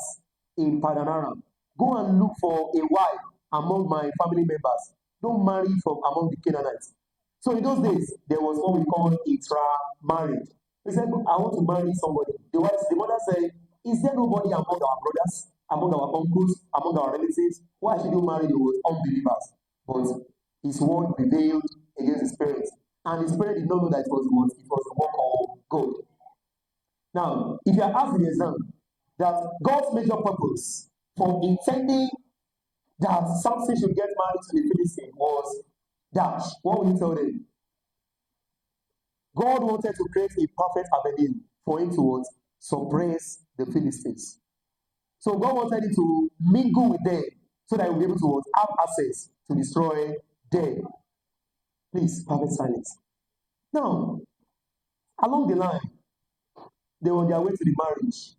in Padan Aram. Go and look for a wife among my family members. Don't marry from among the Canaanites. So in those days, there was what we call intra-marriage. He said, I want to marry somebody. The mother said, is there nobody among our brothers, among our uncles, among our relatives? Why should you marry those unbelievers? But his word prevailed against his parents. And his parents did not know that it was the work of God. Now, if you are asked in the exam that God's major purpose for intending that Samson should get married to the Philistine was dash, what will you tell them? God wanted to create a perfect avenue for him to suppress the Philistines. So God wanted him to mingle with them so that he will be able to have access to destroy them. Please, perfect silence. Now, along the line, they were on their way to the marriage.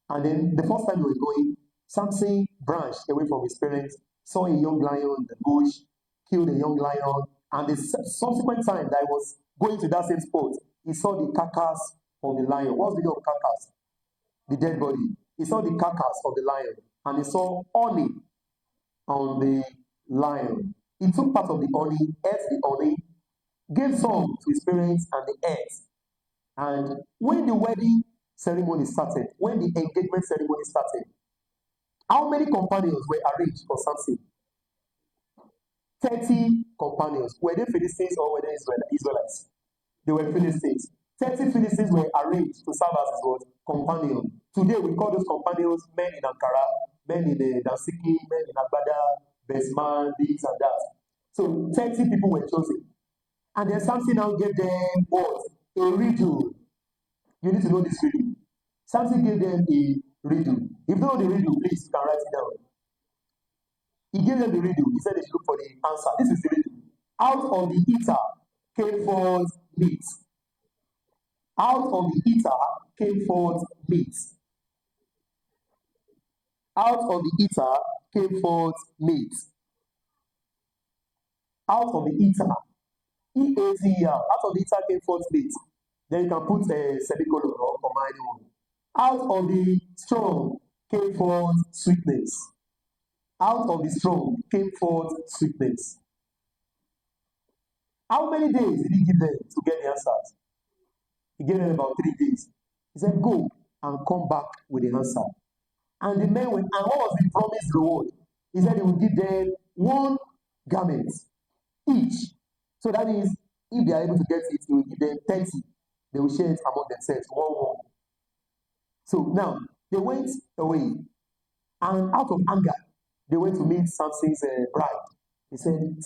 And then the first time they were going, Samson branched away from his parents, saw a young lion in the bush, killed a young lion, And the subsequent time that I was going to that same spot, he saw the carcass of the lion. What's the meaning of carcass? The dead body. He saw the carcass of the lion, and he saw honey on the lion. He took part of the honey, ate the honey, gave some to his parents, and they ate. And when the wedding ceremony started, when the engagement ceremony started, how many companions were arranged for Samson? 30 companions. Were they Philistines or were they Israelites? They were Philistines. 30 Philistines were arranged to serve as his what? Companion. Today we call those companions men in Ankara, men in Dansiki, men in Agbada, Besman, this and that. So 30 people were chosen. And then Samson now gave them what? A riddle. You need to know this riddle. Samson gave them a riddle. If you know the riddle, please, you can write it down. He gave them the riddle. He said they should look for the answer. This is the riddle. Out of the eater came forth meat. Out of the eater came forth meat. Out of the eater came forth meat. Out of the eater. E-A-T-E-R. Out of the eater came forth meat. Then you can put a semicolon or comma anyone. Out of the strong came forth sweetness. Out of the strong came forth sweetness. How many days did he give them to get the answers? He gave them about 3 days. He said, go and come back with the answer. And the men went, and what was the promised reward? He said he would give them 1 garment each. So that is, if they are able to get it, he will give them 30. They will share it among themselves, 1. So now, they went away. And out of anger, they went to meet Samson's bride. He said,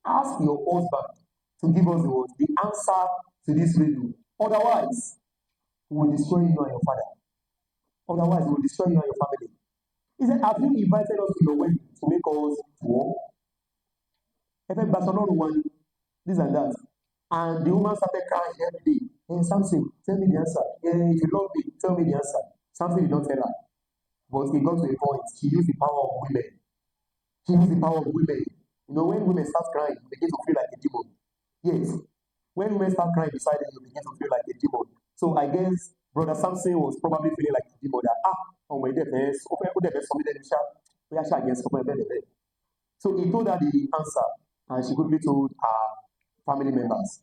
ask your husband to give us the answer to this riddle. Otherwise, we will destroy you and your father. Otherwise, we will destroy you and your family. He said, have you invited us to your wedding to make us war? This and that. And the woman started crying every day. Hey, Samson, tell me the answer. Hey, if you love me, tell me the answer. Samson did not tell her. But he got to a point. She used the power of women. She used the power of women. You know, when women start crying, you begin to feel like a demon. Yes. When women start crying beside you, you begin to feel like a demon. So I guess Brother Samson was probably feeling like a demon that, oh my goodness, so he told her the answer, and she quickly told her family members.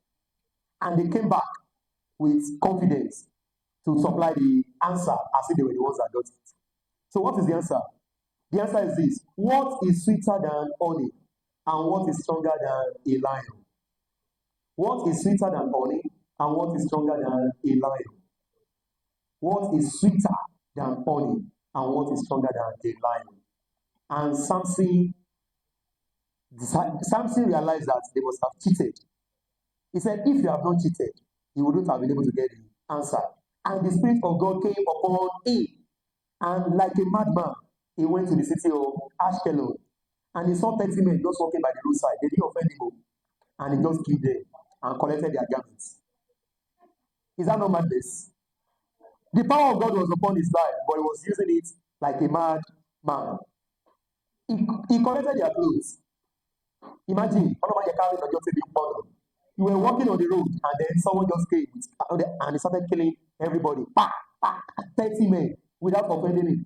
And they came back with confidence to supply the answer as if they were the ones that got it. So what is the answer? The answer is this. What is sweeter than honey? And what is stronger than a lion? What is sweeter than honey? And what is stronger than a lion? What is sweeter than honey? And what is stronger than a lion? And Samson realized that they must have cheated. He said, if you have not cheated, you wouldn't have been able to get the answer. And the Spirit of God came upon him. And like a madman, he went to the city of Ashkelon. And he saw 30 men just walking by the roadside. They didn't offend him. And he just killed them and collected their garments. Is that not madness? The power of God was upon his life, but he was using it like a mad man. He collected their clothes. Imagine, you were walking on the road, and then someone just came and he started killing everybody. 30 men without offending him.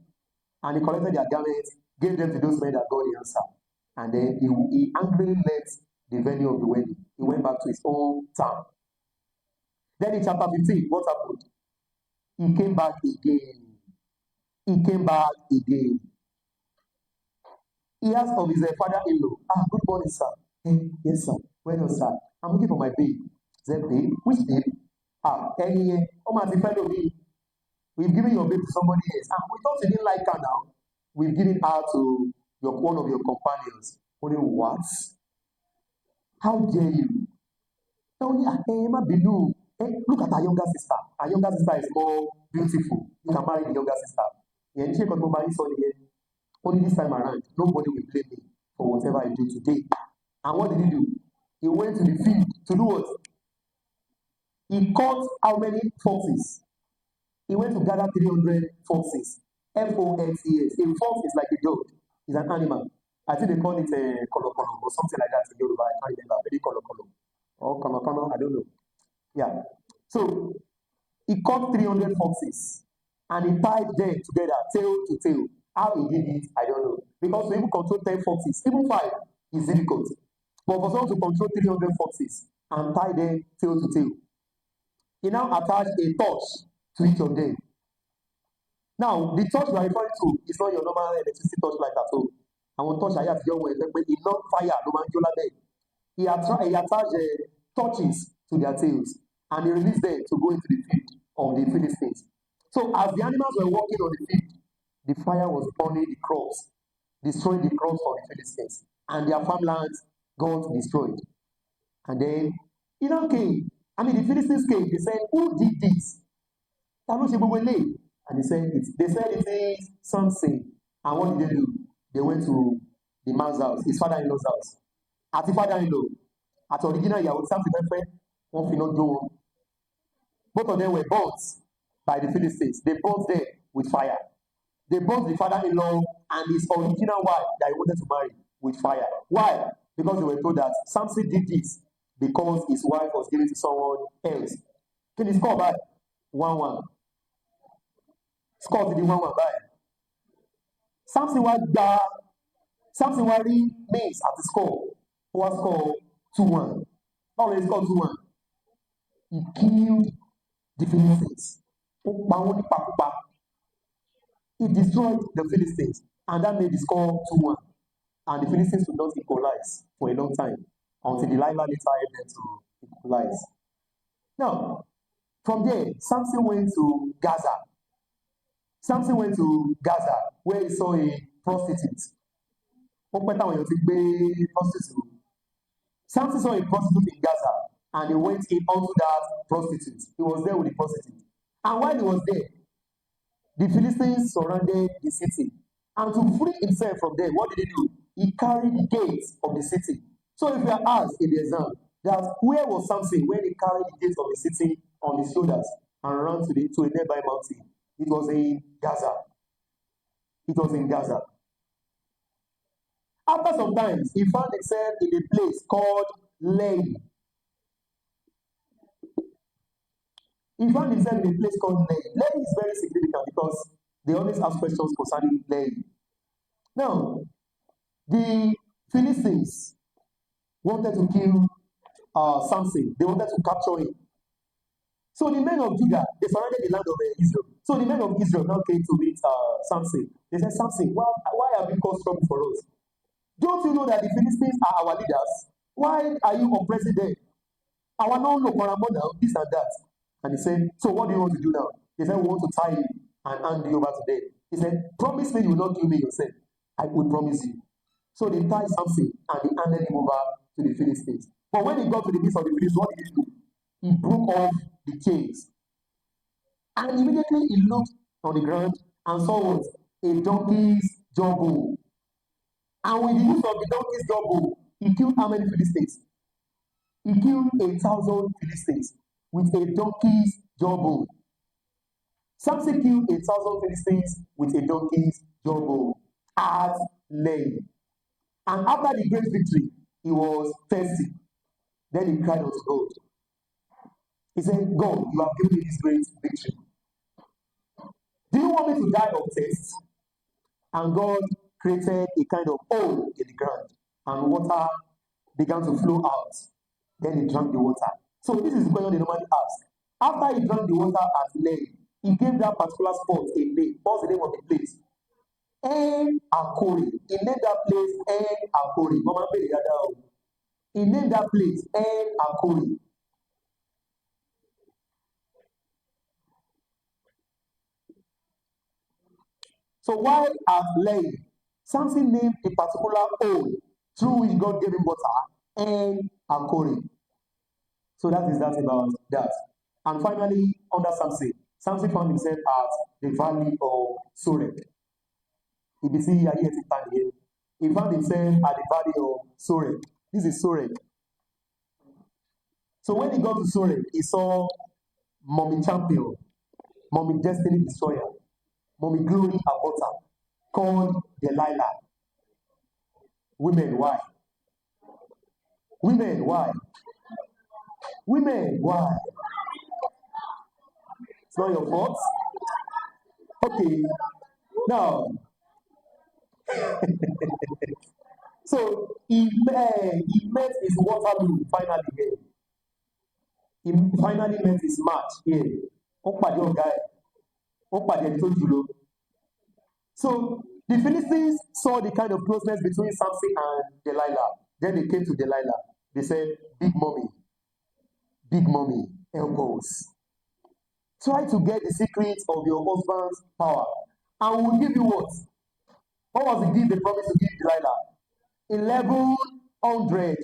And he collected their garments, gave them to those men that got the answer. And then he angrily left the venue of the wedding. He went back to his own town. Then in chapter 15, what happened? He came back again. He came back again. He asked of his father-in-law, good morning, sir. Hey, yes, sir. Well done, sir. I'm looking for my babe. He said, babe? Which babe? Any, fellow me. We've given your babe to somebody else. And we thought you didn't like her now. We've given her to one of your companions. Only what? How dare you? Look at our younger sister. Our younger sister is more beautiful. You can marry the younger sister. Only this time around, nobody will blame me for whatever I do today. And what did he do? He went to the field to do what? He caught how many foxes? He went to gather 300 foxes. Foxes. A fox is like a dog. It's an animal. I think they call it a kolo or something like that in Yoruba. I can't remember. Maybe kolo or kono, I don't know. Yeah. So he caught 300 foxes and he tied them together, tail to tail. How he did it, I don't know. Because to even control 10 foxes, even 5 is difficult. But for someone to control 300 foxes and tie them tail to tail, he now attached a torch to each of them. Now, the torch we are referring to is not your normal electricity torch like that. So, àwọn torch ayé àtijọ́ wọn ẹgbẹ́ pé iná fire ló máa ń jó lábẹ́. He attached torches to their tails and he released them to go into the field of the Philistines. So, as the animals were walking on the field, the fire was burning the crops, destroying the crops of the Philistines, and their farmlands got destroyed. And then, came. The Philistines came. They said, "Who did this?" And they said it is Samson. And what did they do? They went to the man's house, his father-in-law's house. At the father-in-law, at the original ìyàwó Samson fẹ́ wọ́n fi iná jó wọn. Both of them were burnt by the Philistines. They burnt them with fire. They burnt the father-in-law and his original wife that he wanted to marry with fire. Why? Because they were told that Samson did this because his wife was given to someone else. Can you score by 1-1? Score to the 1-1 by. Samson wá rí maize at the score. Ó wá score 2-1. Báwo lè score 2-1? He killed the Philistines. Ó pa wọ́n nípakúpa. He destroyed the Philistines, and that made the score 2-1. And the Philistines could not equalize for a long time until Delilah later helped them to equalize. Now, from there, Samson went to Gaza. Where he saw a prostitute. Samson saw a prostitute in Gaza, and he went in onto that prostitute. He was there with the prostitute. And while he was there, the Philistines surrounded the city. And to free himself from them, what did he do? He carried the gates of the city. So if you are asked in the exam, that where was Samson when he carried the gates of the city on his shoulders and ran to a nearby mountain? It was in Gaza. After some time, he found himself in a place called Lehi. Lehi is very significant because they always ask questions concerning Lehi. Now, the Philistines wanted to kill Samson. They wanted to capture him. So the men of Judah, they surrounded the land of Israel. So the men of Israel now came to meet Samson. They said, "Samson, why have you caused trouble for us? Don't you know that the Philistines are our leaders? Why are you oppressing them? Our no now, this and that." And he said, "So what do you want to do now?" They said, "We want to tie you and hand you over to them." He said, "Promise me you will not kill me yourself." "I will promise you." So they tied Samson and they handed him over to the Philistines. But when he got to the midst of the Philistines, what did he do? He broke off the chains. And immediately he looked on the ground and saw what? A donkey's jawbone. And with the use of the donkey's jawbone, he killed how many Philistines? He killed 1,000 Philistines with a donkey's jawbone. Samson killed 1,000 Philistines with a donkey's jawbone at Lehi. And after the great victory, he was thirsty. Then he cried unto God. He said, "God, you have given me this great victory. Do you want me to die of thirst?" And God created a kind of hole in the ground, and water began to flow out. Then he drank the water. So this is the question they normally ask. After he drank the water at Lehi, he gave that particular spot a name. What's the name of the place? En Akori. He named that place En Akori. He named that place En Akori. So while at Lehi, Samson named a particular hole through which God gave him water En Akori. So that is that about that. And finally, under Samson found himself at the valley of Sorek. He found himself at the valley of Sorek. This is Sorek. So when he got to Sorek, he saw Mommy Champion, Mommy Destiny Destroyer, Mommy Glory Aborter, called Delilah. Women, why? Women, why? Women, why? It's not your fault. Okay. Now, so he met his Waterloo finally here. He finally met his match here. Ó pàdé ọ̀gá ẹ̀. Ó pàdé ẹni tó jùlọ. So the Philistines saw the kind of closeness between Samson and Delilah. Then they came to Delilah. They said, Big mommy, help us. Try to get the secrets of your husband's power. And we'll give you what? What was the gift they promised to give Delilah? 1,100.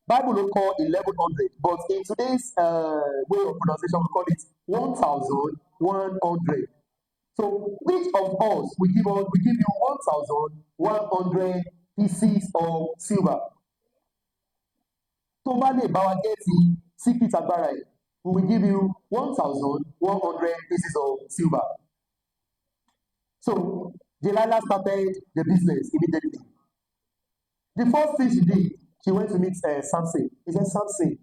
Bible don't call 1,100, but in today's way of pronunciation, we call it 1,100. So which of us we give you 1,100 pieces of silver? Tó bá lè bá wa gẹ́tì secret agbára ẹ̀, we will give you 1,100 pieces of silver. So Delilah started the business immediately. The first thing she did, she went to meet Samson. He said, Samson,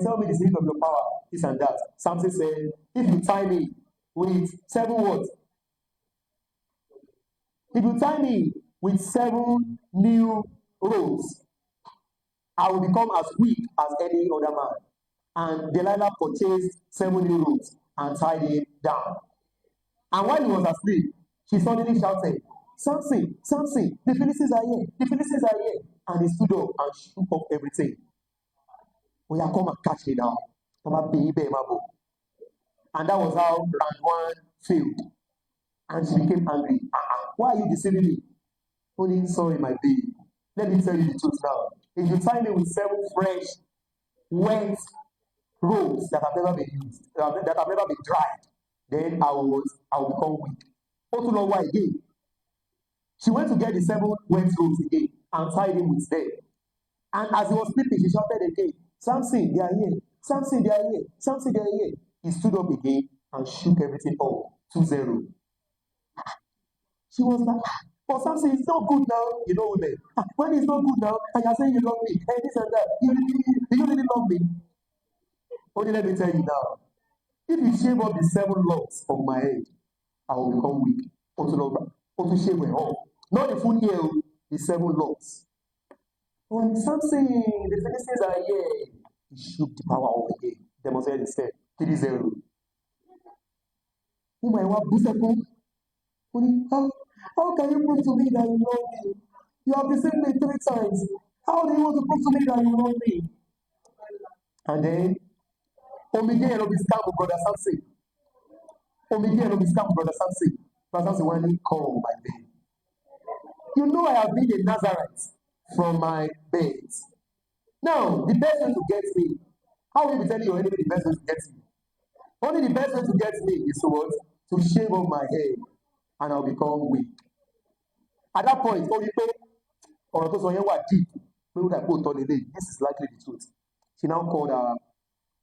tell me the secret of your power, this and that. Samson said, if you tie me with 7 words, if you tie me with 7 new ropes, I will become as weak as any other man. And Delilah purchased 7 new ropes and tied him down. And while he was asleep, she suddenly shouted, Samson, Samson, the Philistines are here, the Philistines are here. And he stood up and shook off everything. We are come and catch me now. And that was how round 1 failed. And she became angry. Why are you deceiving me? Only sorry, my baby. Let me tell you the truth now. If you tie me with 7 fresh, wet ropes that have never been used, that have never been dried, then I will become weak. Also, know why again? She went to get the 7 wet ropes again and tied him with them. And as he was sleeping, she shouted again, Samson, they are here. Samson, they are here. Samson, they are here. He stood up again and shook everything off 2-0. She was like, but Samson, it's not good now. You know, women. When it's not good now, and you're saying you love me, and this and that, do you really love me? Only let me tell you now. If you shave off the 7 locks of my head, I will become weak. Also shave my off. Not the full hair, the 7 locks. When Samson, the Philistines are here, he shook the power off again. Demonstrated instead. 3-0. Oh my God, how can you prove to me that you love me? You have deceived me 3 times. How do you want to prove to me that you love me? And then, Omigel of his camp, Brother Samson. Omigel of his camp, Brother Samson. Brother Samson, when he called my bed. You know I have been a Nazarite from my bed. Now, the best way to get me, how will you be telling your enemy the best way to get me? Only the best way to get me is to what? To shave off my hair and I'll become weak. At that point, ó rí pé ọ̀rọ̀ tó sọ yẹn wà deep pé ó dà pé òótọ́ lélẹ̀. This is likely the truth. She now called her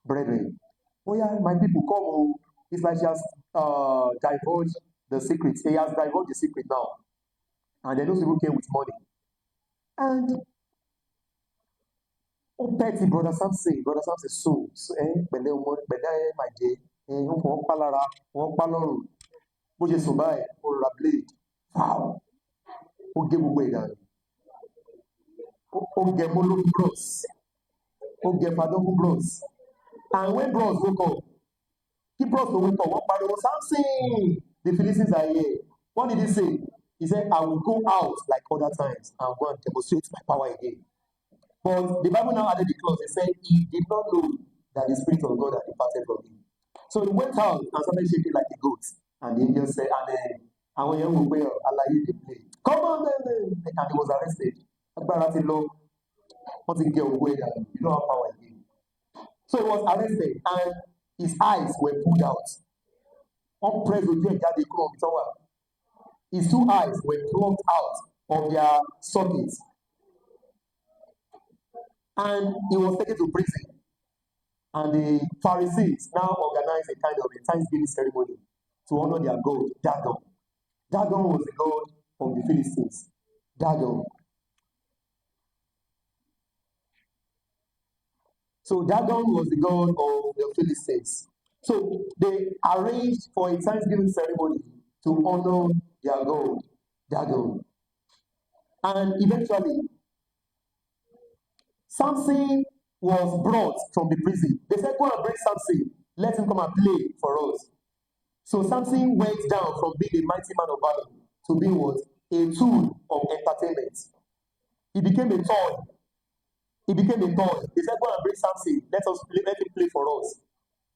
brethren. Oh yeah, my people, come home. It's like she has divulged the secret. He has divulged the secret now. And then those people came with money. And petty Brother Samson so pẹ̀lẹ́ ọmọ pẹ̀lẹ́ màjẹ́ wọ́n pa lára wọ́n pa lọ́rùn bó ṣe sùn báyìí ó ra blade foul ó gé gbogbo ìdànù ó gé mọ́lógún bros ó gé padógún bros and when bros woke up kí bros tó wake up wọ́n pariwo Samson the Philistines are here. What did he say? He said, I will go out like other times and go and demonstrate my power again. But the Bible now added the clause. It said he did not know that the Spirit of God had departed from him. So he went out and started shaking like a goat. And the angel said, and when you will allow you to play. Come on, man. And he was arrested. You don't have power again. So he was arrested and his eyes were pulled out. His 2 eyes were plucked out of their sockets. And he was taken to prison. And the Pharisees now organized a kind of a Thanksgiving ceremony to honor their god, Dagon. Dagon was the god of the Philistines. Dagon. So Dagon was the god of the Philistines. So they arranged for a Thanksgiving ceremony to honor their god, Dagon. And eventually, Samson was brought from the prison. They said, go and bring Samson. Let him come and play for us. So Samson went down from being a mighty man of valor to being what? A tool of entertainment. He became a toy. He became a toy. They said, go and bring Samson. Let him play for us.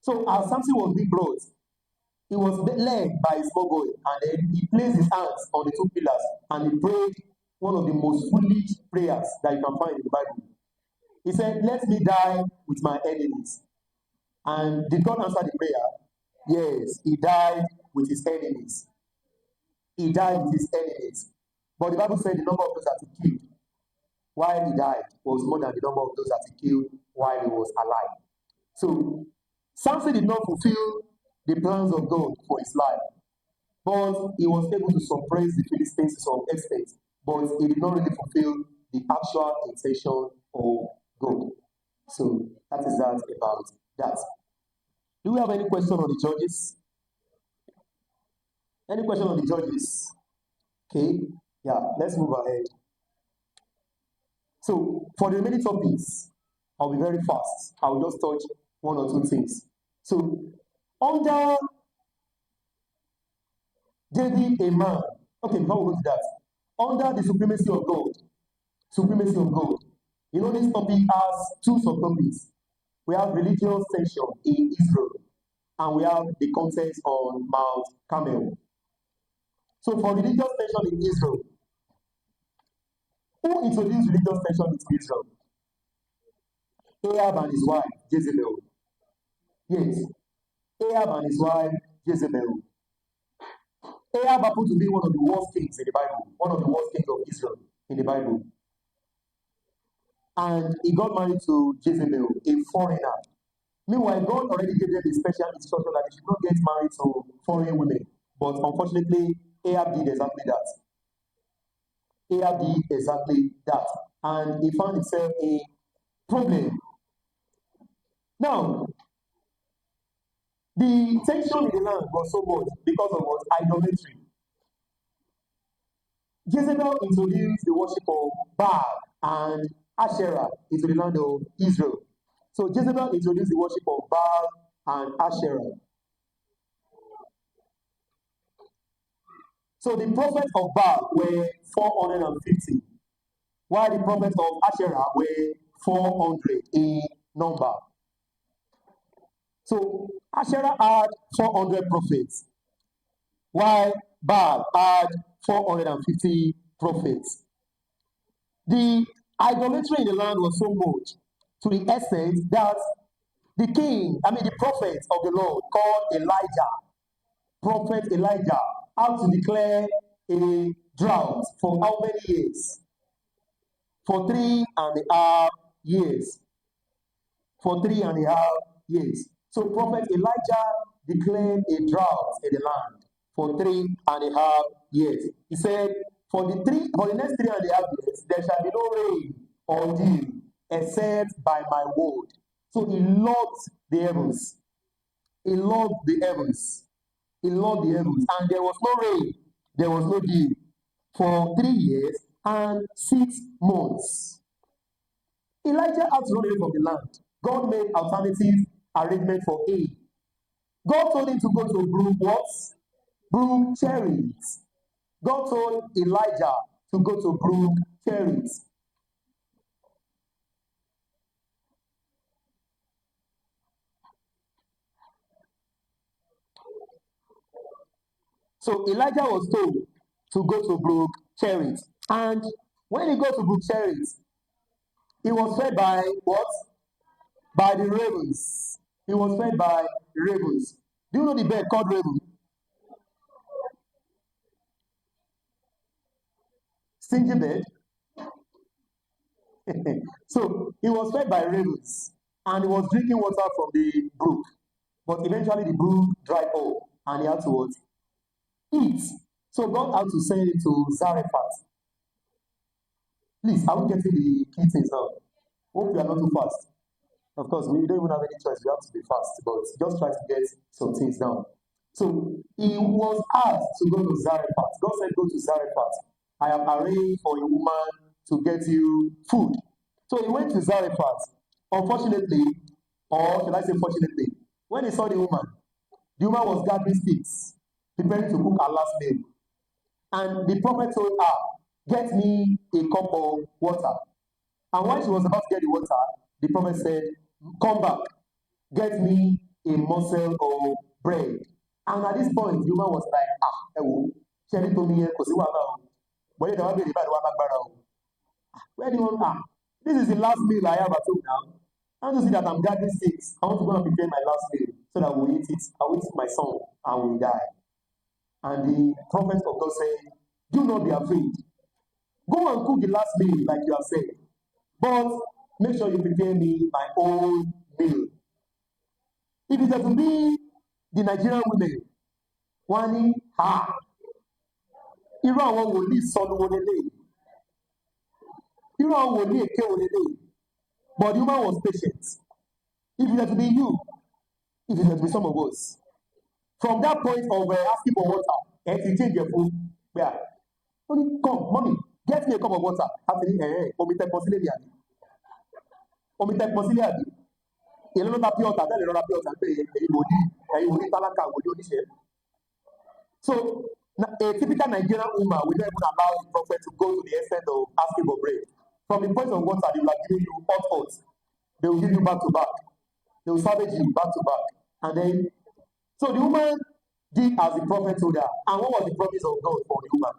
So as Samson was being brought, he was led by a small boy, and then he placed his hands on the two pillars and he prayed one of the most foolish prayers that you can find in the Bible. He said, let me die with my enemies. And did God answer the prayer? Yes, he died with his enemies. He died with his enemies. But the Bible said the number of those that he killed while he died was more than the number of those that he killed while he was alive. So Samson did not fulfill the plans of God for his life, but he was able to suppress the Philistines to some extent, but he did not really fulfill the actual intention of God. So that is that about that. Do we have any question on the judges? Any question on the judges? Okay, yeah, let's move ahead. So for the remaining topics, I'll be very fast. I'll just touch one or two things. So under David, a man. Okay, before we go to that, under the supremacy of God, you know, this topic has two subtopics. We have religious tension in Israel, and we have the context on Mount Carmel. So for religious tension in Israel, who introduced religious tension into Israel? Ahab and his wife, Jezebel. Yes, Ahab and his wife, Jezebel. Ahab happened to be one of the worst kings in the Bible, one of the worst kings of Israel in the Bible. And he got married to Jezebel, a foreigner. Meanwhile, God already gave them a special instruction that they should not get married to foreign women. But unfortunately, Ahab did exactly that. Ahab did exactly that. And he found himself a problem. Now, the tension in the land was so much because of what? Idolatry. Jezebel introduced the worship of Baal and Asherah into the land of Israel. So Jezebel introduced the worship of Baal and Asherah. So the prophets of Baal were 450, while the prophets of Asherah were 400 in number. So Asherah had 400 prophets, while Baal had 450 prophets. The idolatry in the land was so much to the extent that the prophet of the Lord called Elijah, Prophet Elijah, had to declare a drought for how many years? For 3.5 years. For 3.5 years. So Prophet Elijah declared a drought in the land for 3.5 years. He said, for the next 3.5 years, there shall be no rain or dew, except by my word. So he locked the heavens. He locked the heavens. He locked the heavens. And there was no rain. There was no dew for 3 years and 6 months. Elijah had to run away from the land. God made alternative arrangement for him. God told him to go to Brook what? Brook Cherries. God told Elijah to go to Brook Cherries. So Elijah was told to go to Brook Cherries. And when he got to Brook Cherries, he was fed by what? By the ravens. He was fed by ravens. Do you know the bird called raven? Stingy bird. So he was fed by ravens and he was drinking water from the brook. But eventually the brook dried up and he had to what? Eat. So God had to send him to Zarephath. Please, are we getting the key things now? Hope you are not too fast. Of course, we don't even have any choice. We have to be fast, but just try to get some things down. So he was asked to go to Zarephath. God said, "Go to Zarephath. I have arranged for a woman to get you food." So he went to Zarephath. Unfortunately, or should I say fortunately, when he saw the woman was gathering sticks, preparing to cook her last meal. And the prophet told her, "Get me a cup of water." And when she was about to get the water, the prophet said, "Come back, get me a morsel of bread." And at this point, the woman was like, "Ah, ẹ wo, ṣé ẹni tó mi yẹn kò sí wàhálà o. Bọ́lá ìdáwà bèrè báyìí wà lágbára o. Where do you want? This is the last meal I have at home now. I want to see that I'm gathering sticks. I want to go and prepare my last meal so that we'll eat it. I will eat my son and we'll die." And the prophet of God said, "Do not be afraid. Go and cook the last meal like you have said. But make sure you prepare me my own meal." If it has to be the Nigerian women, wọ́n ní irú àwọn wòlíì sọnù wo lélẹ̀, irú àwọn wòlíì èké wo lélẹ̀. But the woman was patient. If it has to be you, if it has to be some of us, from that point of asking for water, ti change your food. Yeah. Only come, mommy, get me a cup of water. Àti omi tẹ pọ̀ sílé mi àbí. Omi tẹ pọ̀ sílé àbí. Èló ló ta pure water, tẹ́lẹ̀ lọ́ra pure water pé ẹ̀yin wòlíì tálákà wòlíì oníṣẹ́. So a typical Nigerian woman will not even allow the prophet to go to the extent of asking for bread. From the point of water, they will have given you hot. They will give you back to back. They will savage you back to back. And then, so the woman did as the prophet told her. And what was the promise of God for the woman?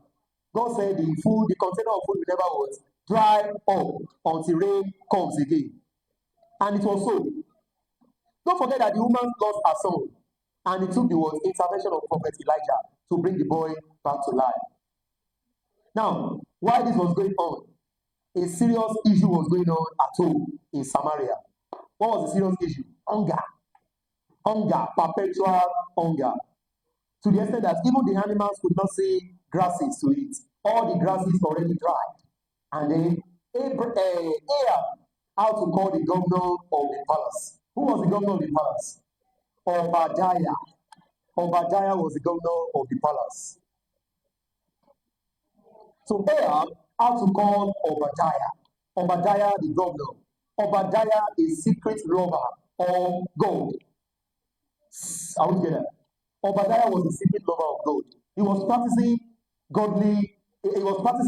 God said the container of food will never was dry up until rain comes again. And it was so. Don't forget that the woman lost her son. And it took the intervention of Prophet Elijah to bring the boy back to life. Now, while this was going on, a serious issue was going on at home in Samaria. What was the serious issue? Hunger, perpetual hunger. To the extent that even the animals could not see grasses to eat. All the grasses already dried. And then Ahab had to call the governor of the palace. Who was the governor of the palace? Obadiah. Obadiah was the governor of the palace. So Ahab had to call Obadiah. Obadiah the governor. Obadiah a secret lover of God. Are we together? Obadiah was a secret lover of God. He was practicing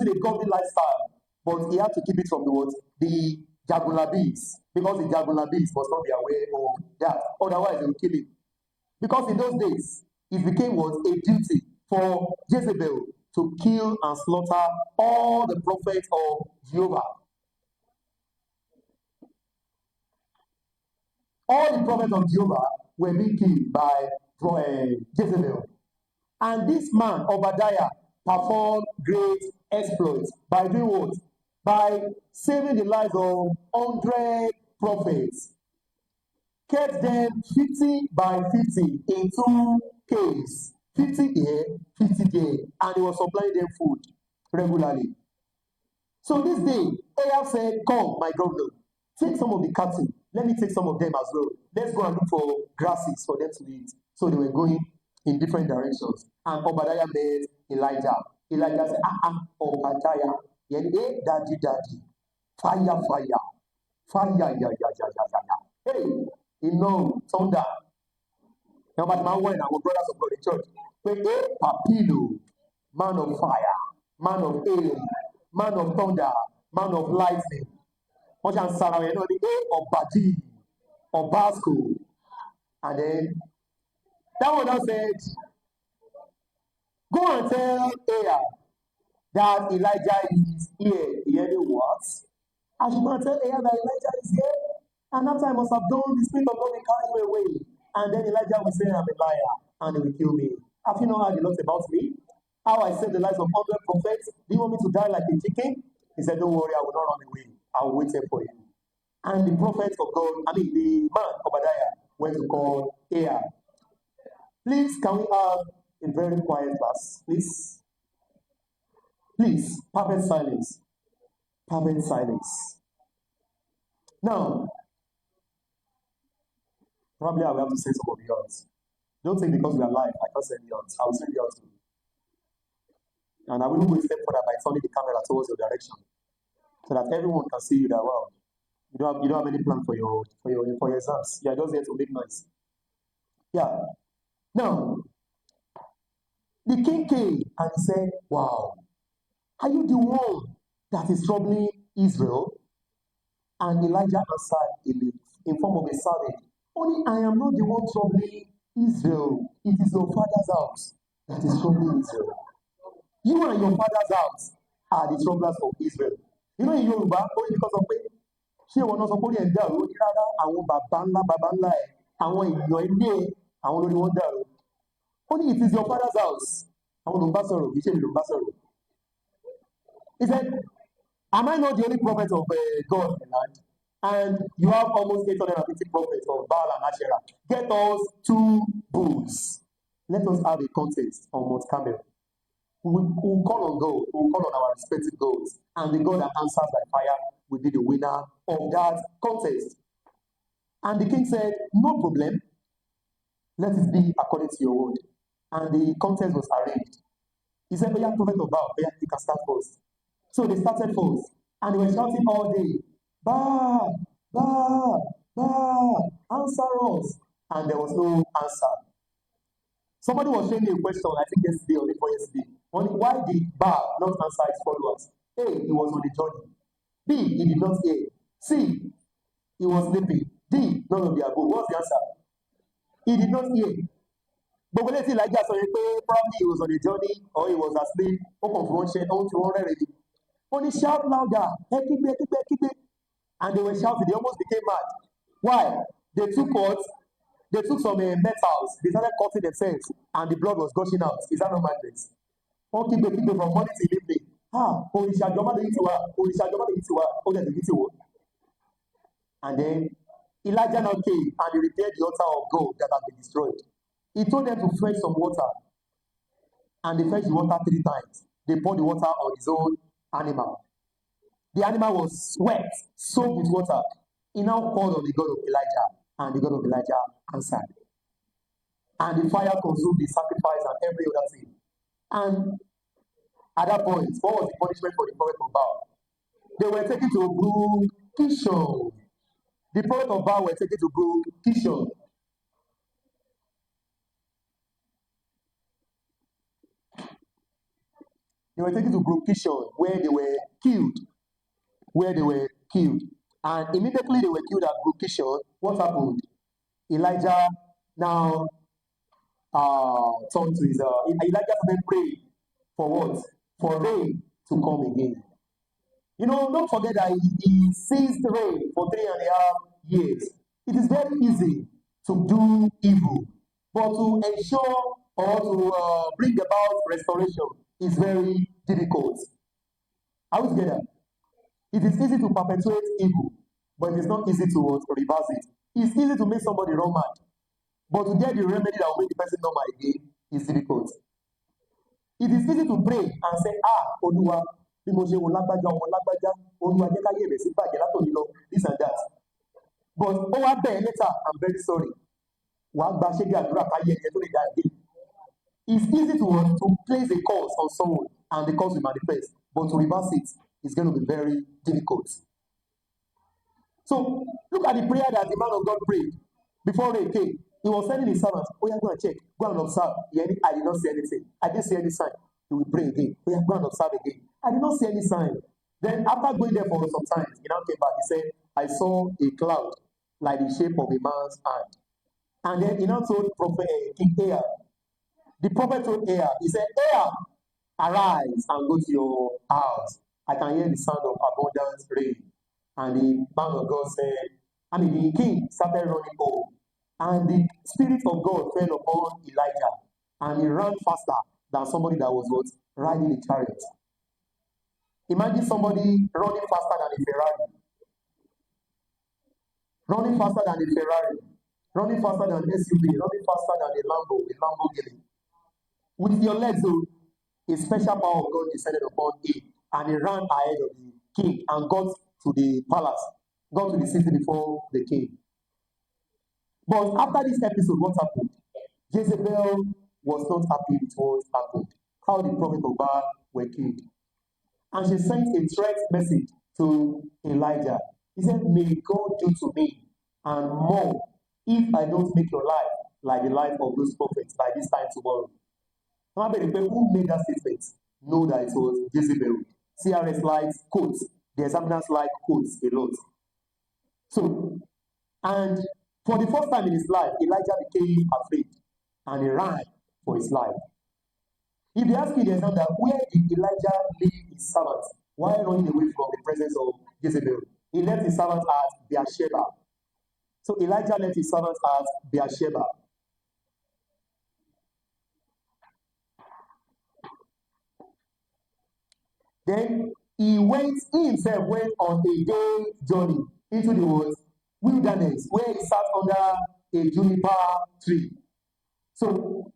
a godly lifestyle, but he had to keep it from the Jagulabis, because the Jagulabis must not be aware of that. Otherwise, they will kill him. Because in those days, it became a duty for Jezebel to kill and slaughter all the prophets of Jehovah. All the prophets of Jehovah were being killed by Jezebel. And this man, Obadiah, performed great exploits by doing what? By saving the lives of 100 prophets. Kept them 50 by 50 in 2 caves. 50 here, 50 there. And he was supplying them food regularly. So this day, Ahab said, "Come, my governor, take some of the cattle. Let me take some of them as well. Let's go and look for grasses for them to eat." So they were going in different directions. And Obadiah met Elijah. Elijah said, Obadiah, daddy. Fire. Hey, thunder. Now, but my when our brothers of God in church, Papilo, man of fire, man of air, man of thunder, man of lightning. Wọ́n ṣe ń sara ẹ̀ náà ní Ọ̀bàjì, Ọ̀básco. And then that one now said, "Go and tell Ahab that Elijah is here." Hear the words. I should not tell Ahab that Elijah is here. And after I must have done, the Spirit of God will carry me away. And then Elijah will say, "I'm a liar," and he will kill me. Have you not heard a lot about me? How I saved the lives of 100 prophets? Do you want me to die like a chicken? He said, "Don't worry, I will not run away. I will wait here for you." And the prophet of God, the man, Obadiah, went to call Ahab. Please, can we have a very quiet class, please? Please, perfect silence. Perfect silence. Now, Probably I will have to say some of the odds. Don't think because we are live, I can't say the odds. I will say the odds too. And I will go a step further by turning the camera towards your direction, so that everyone can see you that well. You don't have any plan for your exams. You are just there to make noise. Yeah. Now, the king came and he said, wow, are you the one that is troubling Israel? And Elijah answered in form of a servant, only I am not the one troubling Israel. It is your father's house that is troubling Israel. You and your father's house are the troublers of Israel. You know, in Yoruba, only because of me, ṣé ìwọ náà sọ pé ó lè ń dàrú ó ní rárá àwọn baba ńlá ẹ àwọn èèyàn ilé àwọn olórí wọn dàrú ó ní it is your father's house àwọn ló ń bá sọ̀rọ̀ kì í ṣe èmi ló ń bá sọ̀rọ̀. He said, am I not the only prophet of God in the land? And you have almost 850 prophets of Baal and Asherah. Get us 2 bulls. Let us have a contest on Mount Carmel. We'll call on God, we'll call on our respective gods, and the God that answers by fire will be the winner of that contest. And the king said, no problem, let it be according to your word. And the contest was arranged. He said, yeah, prophet of Baal, yeah, you can start first. So they started first, and they were shouting all day, Baal, Baal, Baal, answer us. And there was no answer. Somebody was showing me a question, I think yesterday or before yesterday, on why did Baal not answer his followers? A, he was on the journey. B, he did not hear. C, he was sleeping. D, none of the above. What's the answer? He did not hear. But when they say like that, so probably he was on a journey or he was asleep. Only shout louder. And they were shouting. They almost became mad. Why? They took what? They took some metals. They started cutting themselves, and the blood was gushing out. Is that not madness? From morning till evening. And then Elijah now came and he repaired the altar of gold that had been destroyed. He told them to fetch some water, and they fetched the water 3 times. They poured the water on his own animal. The animal was wet, soaked with water. He now called on the God of Elijah, and the God of Elijah answered. And the fire consumed the sacrifice and every other thing. And at that point, what was the punishment for the prophet of Baal? They were taken to Brook Kishon. The prophet of Baal were taken to Brook Kishon. They were taken to Brook Kishon, where they were killed. And immediately they were killed at Brook Kishon. What happened? Elijah now turned to his Elijah then prayed for what? For rain to come again. You know, don't forget that he ceased rain for 3.5 years. It is very easy to do evil, but to ensure or to bring about restoration is very difficult. Are we together? It is easy to perpetuate evil, but it is not easy to reverse it. It's easy to make somebody run mad, but to get the remedy that will make the person normal again is difficult. It is easy to pray and say, Olúwa, bí mo ṣe wo lágbájá ọmọ lágbájá, Olúwa jẹ́ káyé rẹ̀ sí bàjẹ́ látòní lọ, this and that. But ó wá bẹ́ẹ̀ later, I'm very sorry. Wàá gba ṣẹ́gi àdúrà káyé ẹ̀jẹ̀ tó lè dá again. It's easy to place a curse on someone and the curse will manifest, but to reverse it is going to be very difficult. So look at the prayer that the man of God prayed before rain came. He was sending his servants, oh yeah, go and check, go and observe. I did not see anything. I didn't see any sign. He will pray again. Oh yeah, go and observe again. I did not see any sign. Then after going there for some time, he now came back. He said, I saw a cloud like the shape of a man's hand. And then he now told King Ahab, the prophet told Ahab, he said, Ahab, arise and go to your house. I can hear the sound of abundant rain. And the man of God said, the king started running home. And the Spirit of God fell upon Elijah. And he ran faster than somebody that was riding a chariot. Imagine somebody running faster than a Ferrari. Running faster than a Ferrari. Running faster than an SUV. Running faster than a Lamborghini. With your legs, though, a special power of God descended upon him. And he ran ahead of the king and got to the palace. Got to the city before the king. But after this episode, what happened? Jezebel was not happy with what happened, how the prophet of Baal were killed. And she sent a threat message to Elijah. He said, may God do to me and more if I don't make your life like the life of those prophets by this time tomorrow. Now, the people who made that statement know that it was Jezebel. C.R.S. likes quotes. The examiners like quotes a lot. So, and for the first time in his life, Elijah became afraid and he ran for his life. If they ask you the examiner, where did Elijah leave his servants while running away from the presence of Jezebel? He left his servants at Beersheba. So Elijah left his servants at Beersheba. Then he himself went on a day journey into the wilderness where he sat under a juniper tree. So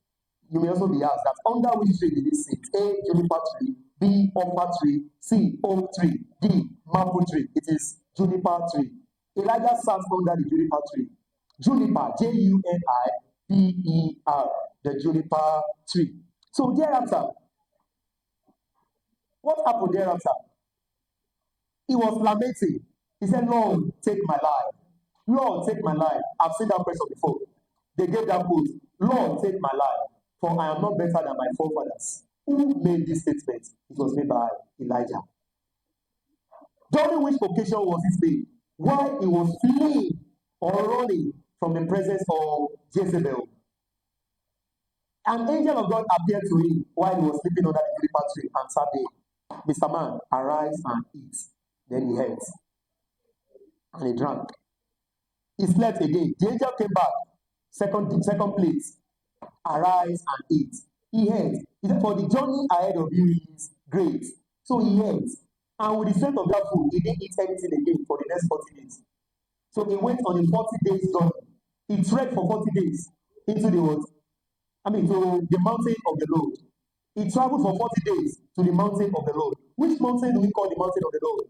you may also be asked that under which tree did he sit? A, juniper tree, B, poplar tree, C, oak tree, D, maple tree. It is juniper tree. Elijah sat under the juniper tree. Juniper, Juniper, the juniper tree. So thereafter, what happened thereafter? He was lamenting. He said, Lord, take my life. Lord, take my life. I've seen that person before. They gave that quote, Lord, take my life, for I am not better than my forefathers. Who made this statement? It was made by Elijah. During which occasion was it made? While he was fleeing or running from the presence of Jezebel. An angel of God appeared to him while he was sleeping under the juniper tree and said, Mr. Man, arise and eat. Then he ate and he drank. He slept again. The angel came back. Second place. Arise and eat. He ate. He said, for the journey ahead of you is great. So he ate. And with the strength of that food, he didn't eat anything again for the next 40 days. So he went on a 40 days journey. He trekked for 40 days into the world. To the mountain of the Lord. He traveled for 40 days to the mountain of the Lord. Which mountain do we call the mountain of the Lord?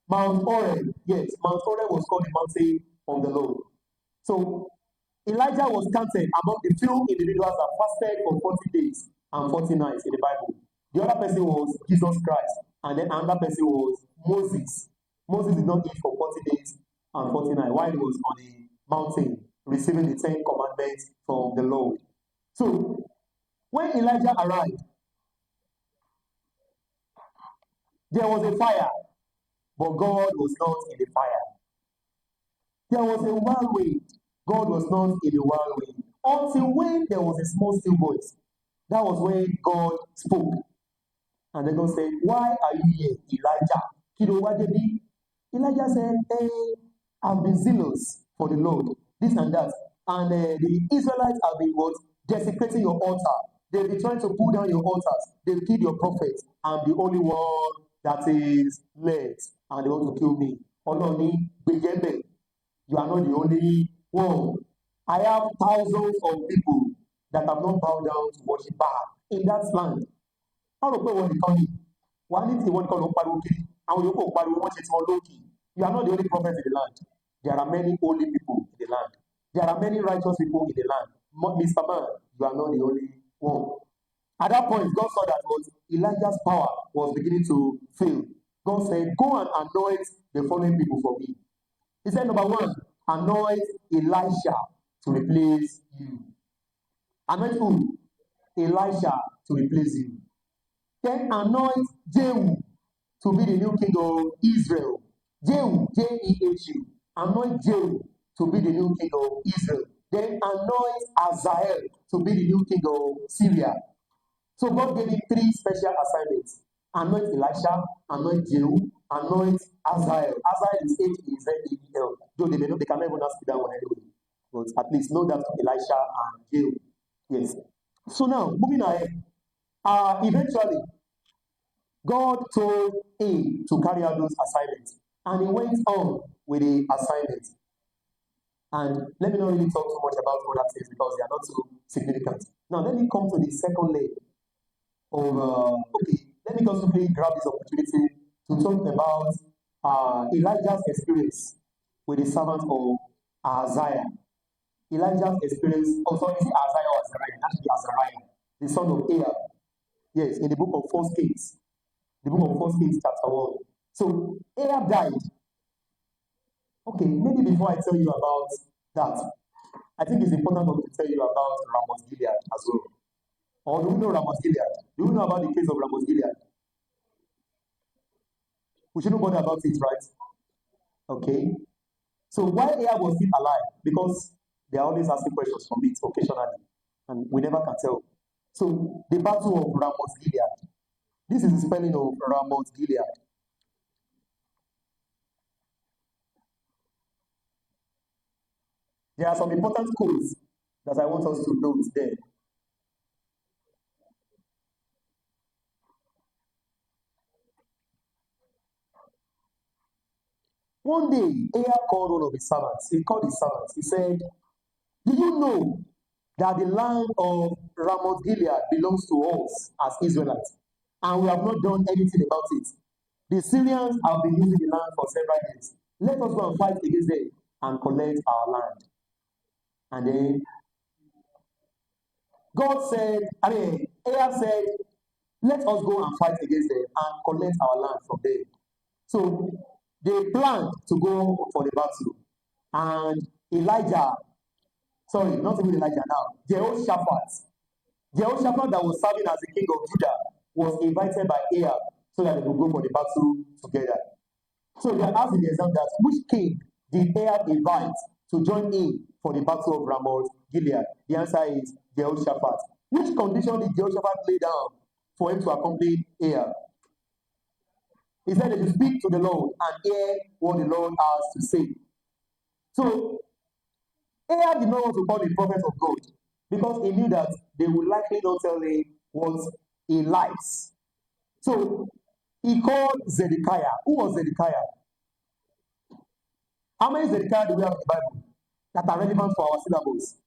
Mount Oreb. Yes, Mount Oreb was called the mountain of the Lord. So Elijah was counted among the few individuals that fasted for 40 days and 40 nights in the Bible. The other person was Jesus Christ, and then another person was Moses. Moses did not eat for 40 days and 40 nights while he was on the mountain receiving the 10 commandments from the Lord. So when Elijah arrived, there was a fire, but God was not in the fire. There was a whirlwind. God was not in the whirlwind. Until when there was a small still voice. That was when God spoke. And then God said, why are you here, Elijah? Elijah said, I've been zealous for the Lord, this and that. And the Israelites have been desecrating your altar. They've been trying to pull down your altars. They've killed your prophets. I'm the only one that is left. And they want to kill me. Oloni, Begebe, you are not the only one. I have thousands of people that have not bowed down to worship Baal in that land. How do you want to why did you want to call you are not the only prophet in the land. There are many holy people in the land. There are many righteous people in the land. Mr. Man, you are not the only one. At that point, God saw that Elijah's power was beginning to fail. God said, go and anoint the following people for me. He said, number one, anoint Elisha to replace you. Anoint who? Elisha to replace you. Then anoint Jehu to be the new king of Israel. Jehu, Jehu. Anoint Jehu to be the new king of Israel. Then anoint Azael to be the new king of Syria. So God gave him 3 special assignments. Anoint Elisha, anoint Jehu, anoint Azael. Azael is H-E-Z-E-E-L. Though they can never ask that one anyway. But at least know that Elisha and Jehu. Yes. So now, moving ahead. Eventually, God told him to carry out those assignments. And he went on with the assignments. And let me not really talk too much about other things because they are not so significant. Now, let me come to the second leg of, let me just simply grab this opportunity to talk about Elijah's experience with the servant of Isaiah. Elijah's experience, also is it Azariah or Azariah? That should be Azariah, the son of Ahab. Yes, in the book of 1 Kings. The book of 1 Kings, chapter 1. So Ahab died. Okay, maybe before I tell you about that, I think it's important for me to tell you about Ramoth Gilead as well. Or do we know Ramoth Gilead? Do we know about the case of Ramoth Gilead? We shouldn't bother about it, right? Okay. So why Ahab was still alive? Because they are always asking questions from it occasionally, and we never can tell. So the battle of Ramoth Gilead. This is the spelling of Ramoth Gilead. There are some important codes that I want us to note there. One day, Ahab called one of his servants. He called his servants. He said, "Do you know that the land of Ramoth Gilead belongs to us as Israelites, and we have not done anything about it? The Syrians have been using the land for several years. Let us go and fight against them and collect our land." And then Ahab said, "Let us go and fight against them and collect our land from them." So they planned to go for the battle. And not even Elijah now, Jehoshaphat that was serving as the king of Judah was invited by Ahab so that they could go for the battle together. So they are asked in the exam that which king did Ahab invite to join in for the battle of Ramoth Gilead? The answer is Jehoshaphat. Which condition did Jehoshaphat lay down for him to accompany Ahab? He said they should speak to the Lord and hear what the Lord has to say. So Ahab did not want to call the prophet of God because he knew that they would likely not tell him what he likes. So he called Zedekiah. Who was Zedekiah? How many Zedekiah do we have in the Bible that are relevant for our syllabus?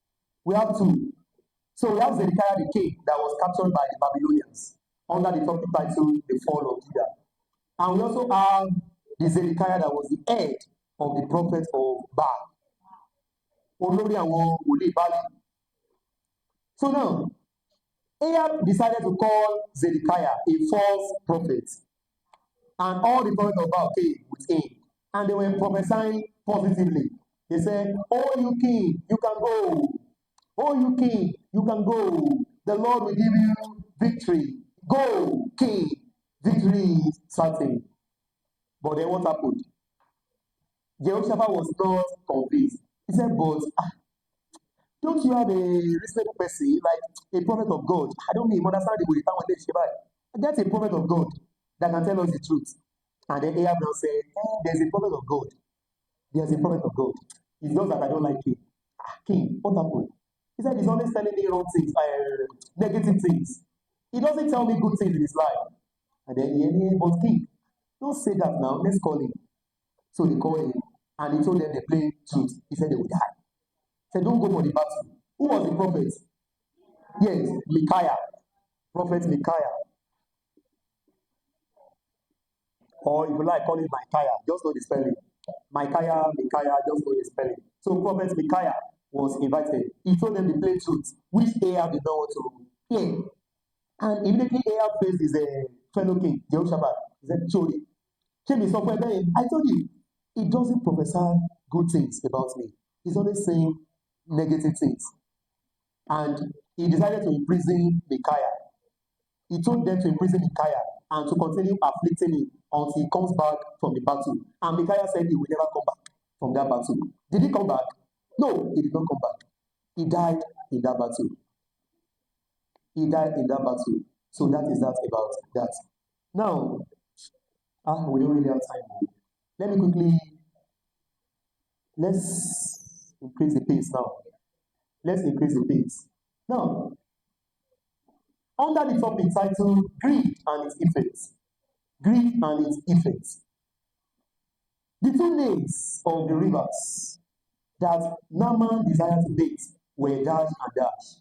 We have two. So we have Zedekiah the king that was captured by the Babylonians under the topic title The Fall of Judah. And we also have the Zedekiah that was the head of the prophet of Baal. So now, Ahab decided to call Zedekiah a false prophet. And all the prophets of Baal came with him. And they were prophesying positively. They said, "Oh, you king, you can go. Oh, you king, you can go. The Lord will give you victory. Go, king. Victory is certain." But then what happened? Jehoshaphat was not convinced. He said, "But don't you have a reasonable person, like a prophet of God? I don't mean understand the way that's a prophet of God that can tell us the truth." And then Ahab now said, "There's a prophet of God. There's a prophet of God. It's just that I don't like him." King, what happened? He said he's always telling me wrong things, negative things. He doesn't tell me good things in his life. And then but king, don't say that now. Let's call him. So they called him, and he told them the plain truth. He said they would die. He said, "Don't go for the battle." Who was the prophet? Yes, Micaiah. Prophet Micaiah. Or if you like, call it Micaiah. Just know the spelling. Micaiah, just know the spelling. So Prophet Micaiah was invited. He told them the plain truth, which Ahab did not want to hear. And immediately Ahab faced his fellow king, Jehoshaphat. He said, "Chori, I told you, he doesn't prophesy good things about me. He's always saying negative things." And he decided to imprison Micaiah. He told them to imprison Micaiah and to continue afflicting him until he comes back from the battle. And Micaiah said he will never come back from that battle. Did he come back? No, he did not come back. He died in that battle. He died in that battle. So that is that about that. Now, we don't really have time. Let me quickly, let's increase the pace now. Let's increase the pace. Now, under the topic titled Greed and its Effects. Greed and its Effects. The two names of the rivers that Naaman desired to date were Dash and Dash.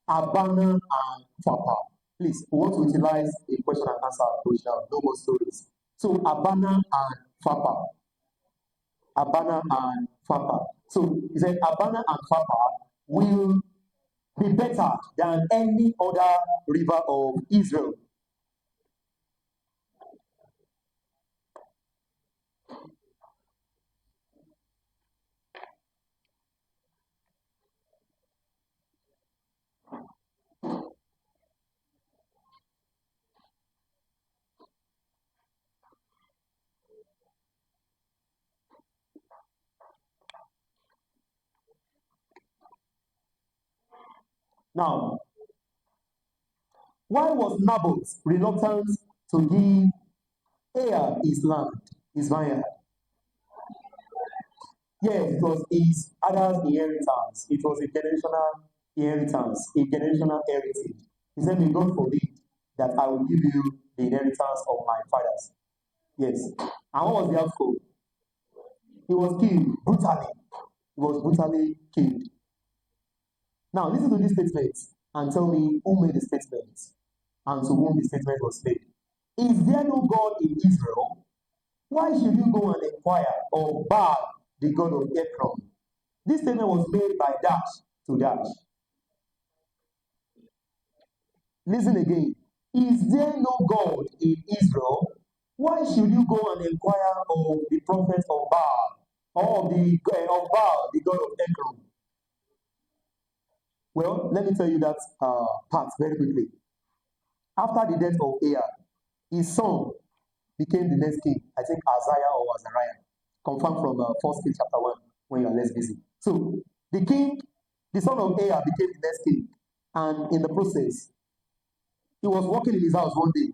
Abana and Pharpar. Please, we want to utilize a question and answer approach now. No more stories. So Abana and Pharpar. Abana and Pharpar. So he said, Abana and Pharpar will be better than any other river of Israel. Now, why was Naboth reluctant to give Ahab his land, his vineyard? Yes, it was his other's inheritance. It was a generational inheritance, a generational heritage. He said, may God forbid that I will give you the inheritance of my fathers. Yes. And what was the outcome? He was killed brutally. He was brutally killed. Now, listen to this statement and tell me who made the statement and to whom the statement was made. Is there no God in Israel? Why should you go and inquire of Baal, the god of Ekron? This statement was made by Dash to Dash. Listen again. Is there no God in Israel? Why should you go and inquire of the prophet of Baal, or of Baal, the god of Ekron? Well, let me tell you that part very quickly. After the death of Ahab, his son became the next king. I think Isaiah or Azariah. Confirmed from 1 Kings chapter 1 when you are less busy. So the king, the son of Ahab became the next king. And in the process, he was walking in his house one day.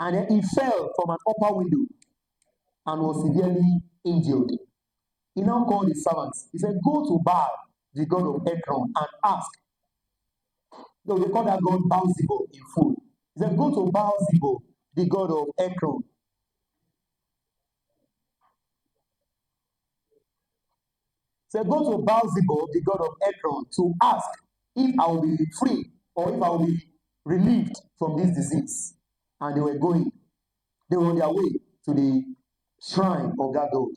And then he fell from an upper window and was severely injured. He now called his servants. He said, go to Baal, the god of Ekron, and ask. No, they call that god Baal-zebub in full. He said, go to Baal-zebub, the god of Ekron. He said, go to Baal-zebub, the god of Ekron, to ask if I will be free or if I will be relieved from this disease. And they were going. They were on their way to the shrine of that god.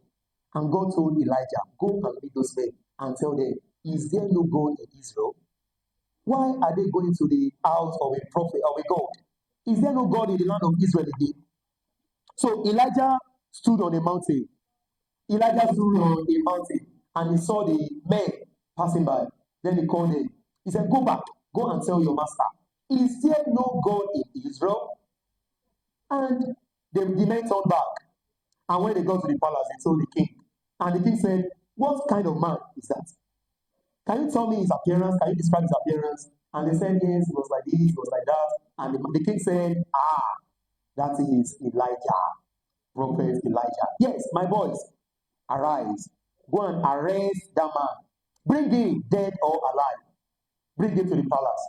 And God told Elijah, go and meet those men and tell them, is there no God in Israel? Why are they going to the house of a prophet, of a God? Is there no God in the land of Israel again? So Elijah stood on a mountain. Elijah stood on a mountain and he saw the men passing by. Then he called them. He said, go back, go and tell your master, is there no God in Israel? And the men turned back. And when they got to the palace, they told the king. And the king said, what kind of man is that? Can you tell me his appearance? Can you describe his appearance? And they said, yes, it was like this, it was like that. And the king said, that is Elijah, prophet Elijah. Yes, my boys, arise, go and arrest that man. Bring him, dead or alive. Bring him to the palace.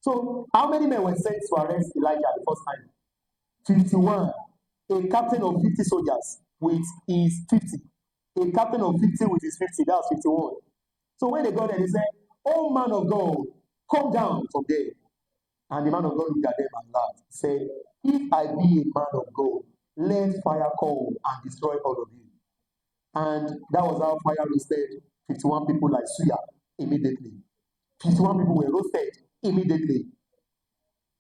So, how many men were sent to arrest Elijah the first time? 51. A captain of 50 soldiers with his 50. A captain of 50 with his 50. That's 51. So when they got there, they said, oh man of God, come down from there. And the man of God looked at them and laughed. Said, if I be a man of God, let fire come and destroy all of you. And that was how fire roasted 51 people like suya immediately. 51 people were roasted immediately.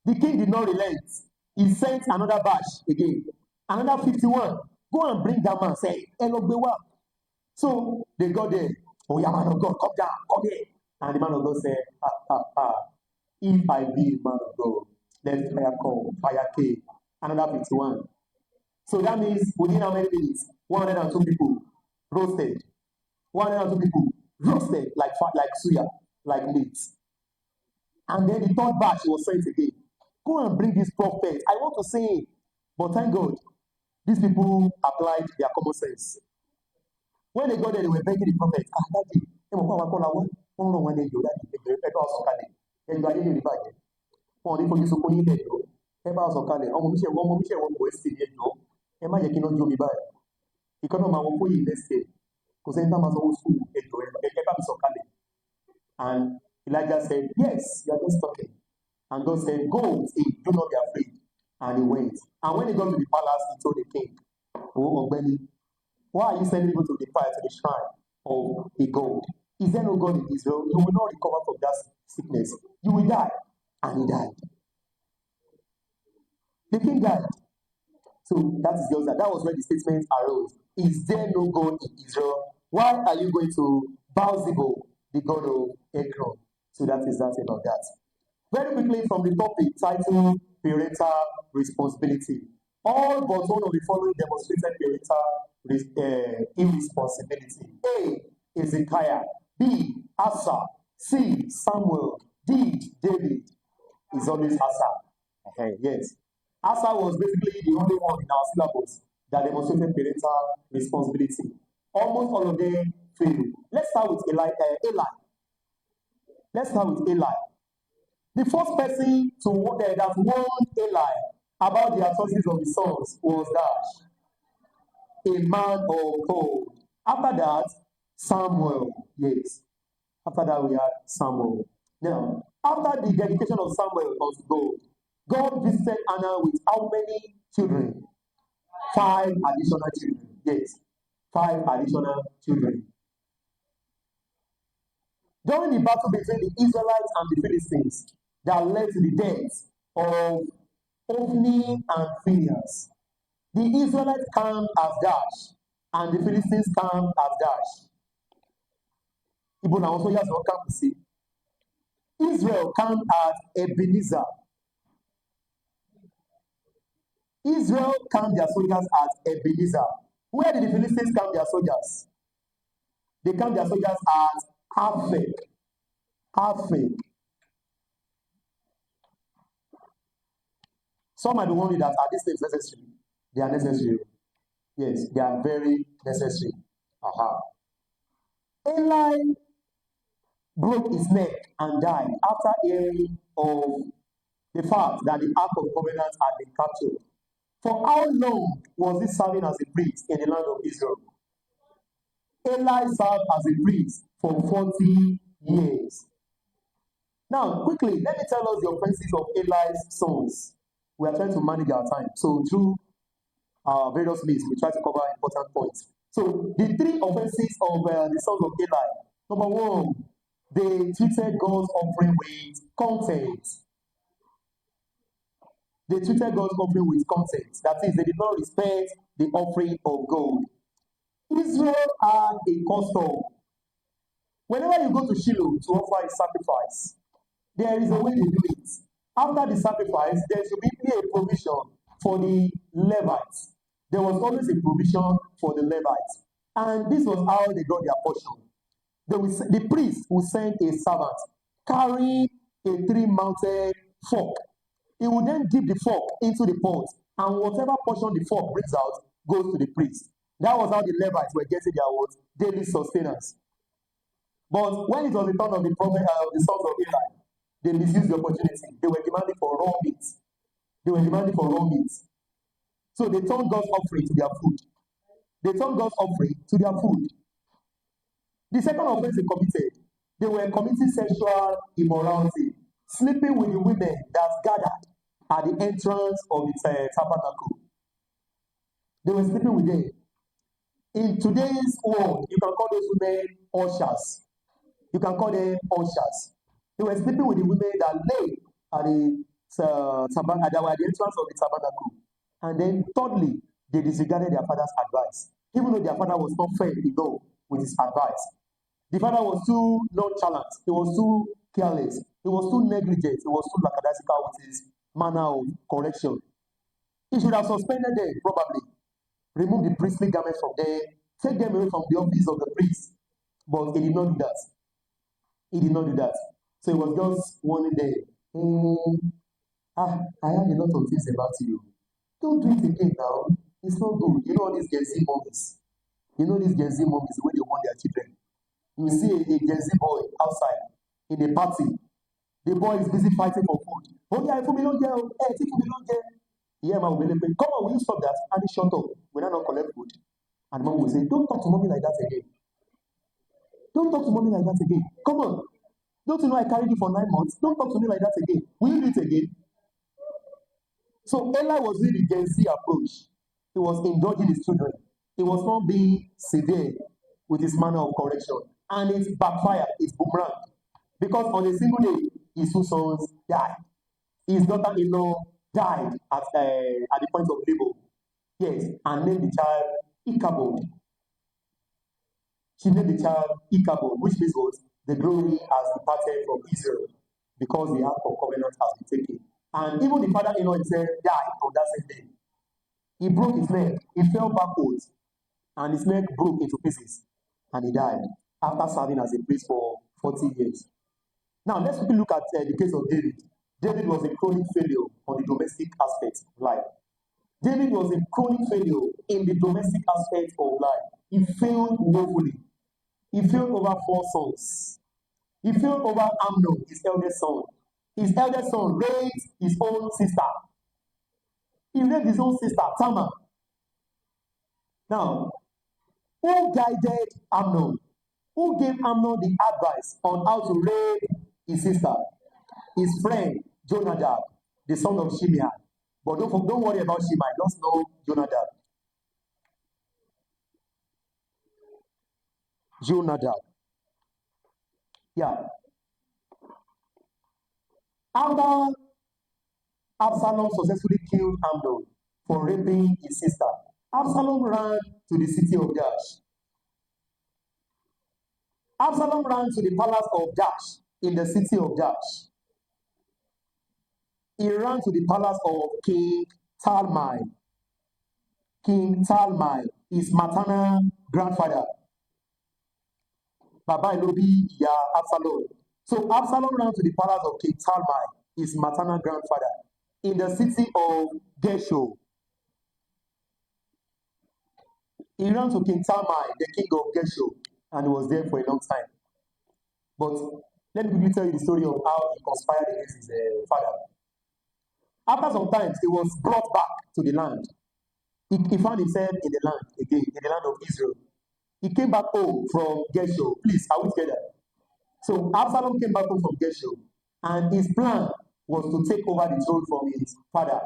The king did not relent. He sent another batch again. Another 51. Go and bring that man. Say, Elogbewa. So they got there. Oh, yeah, man of God, come down, come here. And the man of God said, if I be a man of God, let fire come, fire came. Another 51. So that means within how many minutes? 102 people roasted. 102 people roasted like suya, like meat. And then the third batch was sent again. Go and bring this prophet. I want to see him. But thank God, these people applied their common sense. When they got there, they were begging the prophet. Daddy, one day, wọn ò ní fojú sunkún yín bẹ́ẹ̀ jọ ẹ bá sọ kalẹ̀ ọmọ mi ṣe wọn kò sí ní ẹjọ́ ẹ má jẹ́ kí iná jó mi báyìí ìkan náà máa wọ fóyè lẹ́sẹ̀ kò sẹ́ni tá máa sanwó sùn ẹjọ́ ẹ bá mi sọ kalẹ̀. And Elijah said, yes, you are just talking. And God said, go, see, do not be afraid. And he went. And when he got to the palace, he told the king, oh Ogbeni, why are you sending people to the fire, to the shrine? of a God. Is there no God in Israel? You will not recover from that sickness. You will die. And he died. The king died. So that is just that. That was where the statement arose. Is there no God in Israel? Why are you going to Baal-zebub, the god of Ekron? So that is that about that. Very quickly from the topic titled Parental Responsibility. All but one of the following demonstrated parental irresponsibility. A. Ezekiah. B. Asa. C. Samuel. D. David. Is always Asa. Yes. Asa was basically the only one in our syllabus that demonstrated parental responsibility. Almost all of them failed. Let's start with Eli. Let's start with Eli. The first person that warned Eli about the atrocities of his sons was that a man of God. After that, Samuel. Yes. After that, we had Samuel. Now, after the dedication of Samuel unto God, God visited Anna with how many children? 5 additional children. Yes. 5 additional children. During the battle between the Israelites and the Philistines that led to the deaths of Ophni and Phinehas, the Israelites camped as Dash, and the Philistines camped as Dash. Ibo na also has one camp see. Israel camped at Ebenezer. Israel camped their soldiers at Ebenezer. Where did the Philistines camp their soldiers? They camped their soldiers at Aphek. Aphek. Some might be wondering that are these things necessary? They are necessary. Yes, they are very necessary. Eli broke his neck and died after hearing of the fact that the Ark of Covenant had been captured. For how long was he serving as a priest in the land of Israel? Eli served as a priest for 40 years. Now, quickly, let me tell us the offenses of Eli's sons. We are trying to manage our time. So, through various means, we try to cover important points. So, the 3 offenses of the sons of Eli. Number 1, they treated God's offering with contempt. They treated God's offering with contempt. That is, they did not respect the offering of God. Israel had a custom. Whenever you go to Shiloh to offer a sacrifice, there is a way to do it. After the sacrifice, there should be a provision for the Levites. There was always a provision for the Levites. And this was how they got their portion. The priest will send a servant carrying a 3-mounted fork. He will then dip the fork into the pot, and whatever portion the fork brings out goes to the priest. That was how the Levites were getting their daily sustenance. But when it was the turn of the prophet the sons of Eli, they misused the opportunity. They were demanding for raw meat. So they turned God's offering to their food. The second offense they committed, they were committing sexual immorality, sleeping with the women that gathered at the entrance of the tabernacle. They were sleeping with them. In today's world, you can call those women ushers. They were sleeping with the women that lay at the entrance of the tabernacle. And then thirdly, they disregarded their father's advice. Even though their father was not fair enough with his advice. The father was too nonchalant. He was too careless. He was too negligent. He was too lackadaisical with his manner of correction. He should have suspended them, probably. Remove the priestly garments from them. Take them away from the office of the priest. But he did not do that. So he was just warning them. I have a lot of things about you. Don't do it again now. It's not good. You know all these Gen Z mommies. The way they want their children. You see a Gen Z boy outside in a party. The boy is busy fighting for food. Oh yeah, if we don't get, if we don't get. Yeah, man, come on, will you stop that? And he shut up. We not collect food. And mom will say, don't talk to mommy like that again. Come on. Don't you know I carried you for 9 months? Don't talk to me like that again. Will you do it again? So Eli was really the Gen Z approach. He was indulging his children. He was not being severe. with his manner of correction. And it backfired, it's boomerang. Because on a single day, his two sons died. His daughter-in-law died at the point of labor. Yes, and named the child Ichabod. She named the child Ichabod, which means what? The glory has departed from Israel because the ark of covenant has been taken. And even the father-in-law himself died on that same day. He broke his leg, he fell backwards, and his leg broke into pieces, and he died after serving as a priest for 40 years. Now, let's quickly look at the case of David. David was a chronic failure on the domestic aspect of life. David was a chronic failure in the domestic aspect of life. He failed woefully. He failed over 4 sons. He failed over Amnon, his eldest son. His eldest son raped his own sister. He raped his own sister, Tamar. Now, who guided Amnon? Who gave Amnon the advice on how to rape his sister? His friend, Jonadab, the son of Shimei. But don't worry about Shimei, just know Jonadab. Jonadab. Yeah. After Absalom successfully killed Amnon for raping his sister, Absalom ran to the city of Dash. Absalom ran to the palace of Dash in the city of Dash. He ran to the palace of King Talmai. King Talmai, his maternal grandfather. Baba Elobi, Ya Absalom. So Absalom ran to the palace of King Talmai, his maternal grandfather, in the city of Geshur. He ran to King Talmai, the king of Geshur, and he was there for a long time. But let me quickly tell you the story of how he conspired against his father. After some time, he was brought back to the land. He found himself in the land again, in the land of Israel. He came back home from Geshur. Please, are we together? So Absalom came back home from Geshur, and his plan was to take over the throne from his father.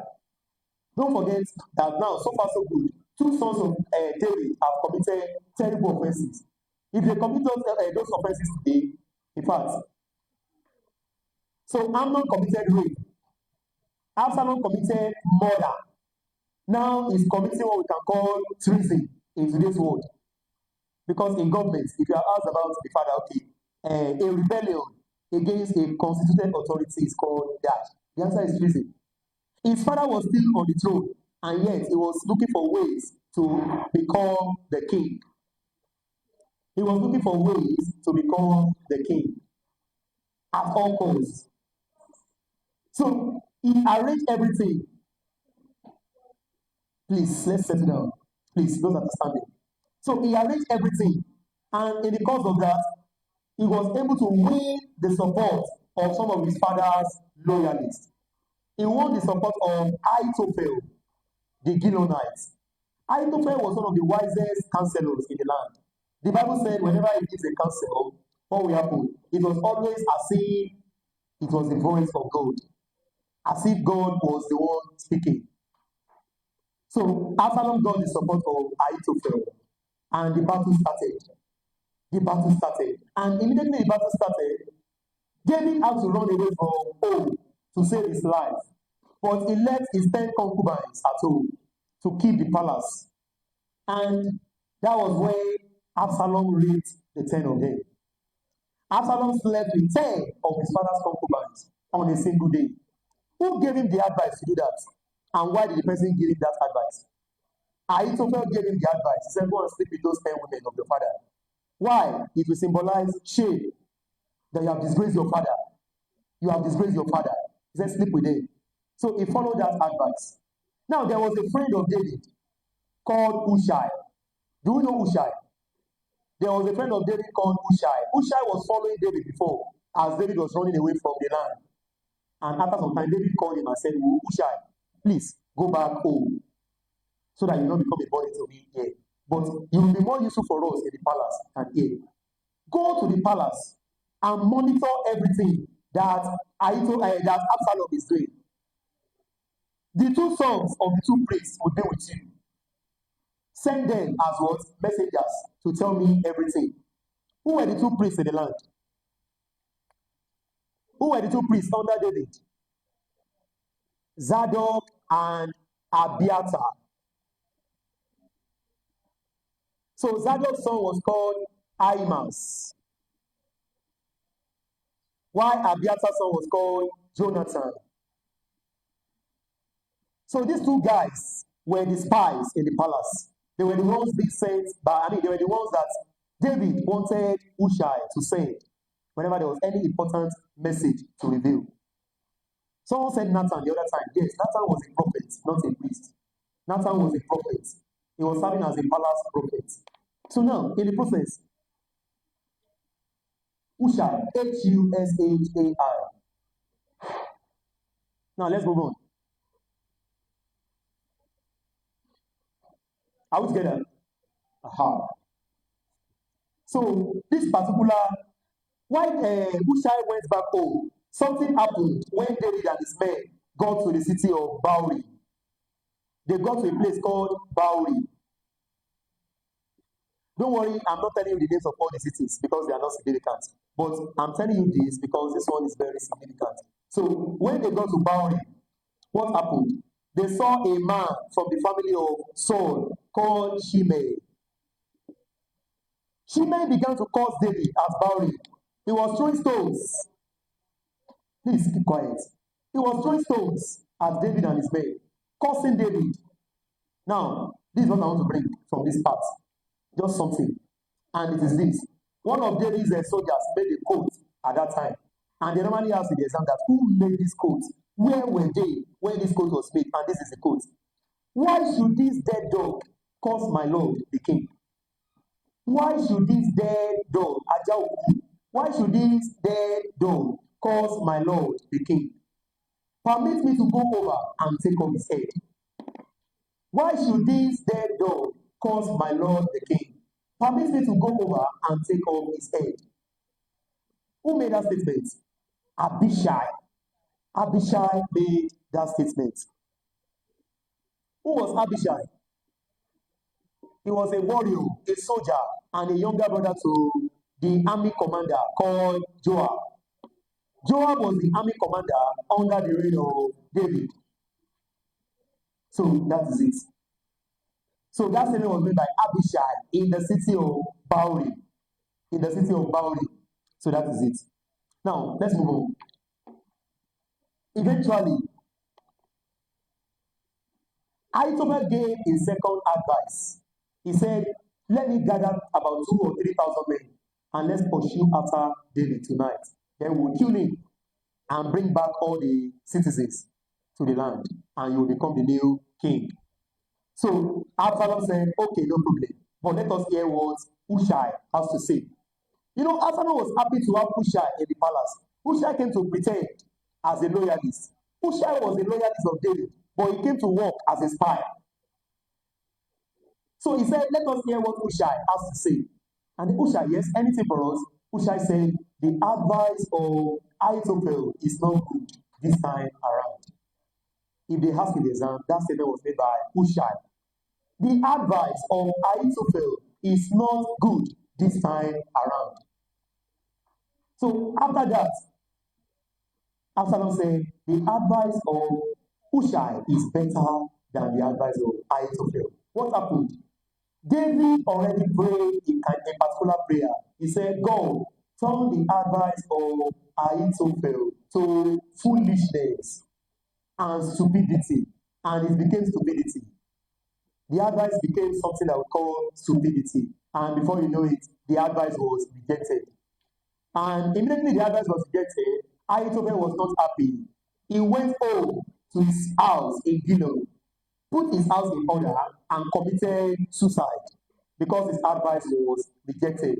Don't forget that now, so far so good, 2 sons of David have committed terrible offenses. If they commit those offenses today, in fact, so Amnon committed rape. Absalom committed murder. Now he's committing what we can call treason in today's world. Because in government, if you are asked about the father, okay, a rebellion against a constituted authority is called that. The answer is treason. His father was still on the throne, and yet he was looking for ways to become the king. He was looking for ways to become the king at all costs. So he arranged everything. Please, let's settle down. Please, those understanding. So he arranged everything, and in the course of that, he was able to win the support of some of his father's loyalists. He won the support of Ahithophel, the Gilonites. Ahithophel was one of the wisest counselors in the land. The Bible said whenever he gives a counsel, what will happen? It was always as if it was the voice of God, as if God was the one speaking. So Absalom got the support of Ahithophel, and the battle started. The battle started. And immediately the battle started, David had to run away from home to save his life. But he left his 10 concubines at home to keep the palace. And that was when Absalom raped the 10 of them. Absalom slept with 10 of his father's concubines on a single day. Who gave him the advice to do that? And why did the person give him that advice? Ahithophel gave him the advice. He said, go and sleep with those 10 women of your father. Why? It will symbolize shame that you have disgraced your father. You have disgraced your father. He said, sleep with him. So he followed that advice. Now, there was a friend of David called Hushai. Do you know Hushai? There was a friend of David called Hushai. Hushai was following David before, as David was running away from the land. And after some time, David called him and said, Hushai, please go back home so that you not become a burden to me here. But you will be more useful for us in the palace than here. Go to the palace and monitor everything that Absalom is doing. The 2 sons of the 2 priests will be with you. Send them as what? Messengers to tell me everything. Who were the two priests in the land? Who were the two priests under David? Zadok and Abiathar. So Zadok's son was called Ahimaaz, while Abiathar's son was called Jonathan. So these two guys were the spies in the palace. They were the ones being sent they were the ones that David wanted Hushai to send whenever there was any important message to reveal. Someone said Nathan the other time. Yes, Nathan was a prophet, not a priest. Nathan was a prophet. He was serving as a palace prophet. So now, in the process, Hushai, Hushai. Now let's move on. Are we together? Aha. So this particular, while Hushai went back home, something happened when David and his men got to the city of Bauri. They got to a place called Bauri. Don't worry, I'm not telling you the names of all the cities because they are not significant. But I'm telling you this because this one is very significant. So when they got to Bauri, what happened? They saw a man from the family of Saul called Shimei. Shimei began to curse David at Bauri. He was throwing stones. Please keep quiet. He was throwing stones at David and his men, cursing David. Now, this is what I want to bring from this part. Just something. And it is this. One of David's soldiers made a coat at that time. And they normally ask in the exam that who made this coat? Where were they when this coat was made? And this is the coat. Why should this dead dog curse my lord, the king? Why should this dead dog, why should this dead dog curse my lord, the king? Permit me to go over and take off his head. Why should this dead dog curse my lord, the king? Permit me to go over and take off his head. Who made that statement? Abishai. Abishai made that statement. Who was Abishai? He was a warrior, a soldier, and a younger brother to the army commander called Joab. Joab was the army commander under the reign of David. So that is it. So that statement was made by Abishai in the city of Bauri. In the city of Bauri. So that is it. Now, let's move on. Eventually, Ahithophel gave a second advice. He said, let me gather about 2,000 or 3,000 men and let's pursue after David tonight. Then we'll kill him and bring back all the citizens to the land and you will become the new king. So Absalom said, okay, no problem. But let us hear what Hushai has to say. You know, Absalom was happy to have Hushai in the palace. Hushai came to pretend as a loyalist. Hushai was a loyalist of David, but he came to work as a spy. So he said, let us hear what Hushai has to say. And Hushai, yes, anything for us. Hushai said, the advice of Ahithophel is not good this time around. If they ask in the exam, that statement was made by Hushai. The advice of Ahithophel is not good this time around. So after that, Absalom said, the advice of Hushai is better than the advice of Ahithophel. What happened? David already prayed a particular prayer. He said, God, turn the advice of Ahithophel to foolishness and stupidity. And it became stupidity. The advice became something that we call stupidity. And before you know it, the advice was rejected. And immediately the advice was rejected, Ahithophel was not happy. He went home to his house in Gilo, put his house in order, and committed suicide because his advice was rejected.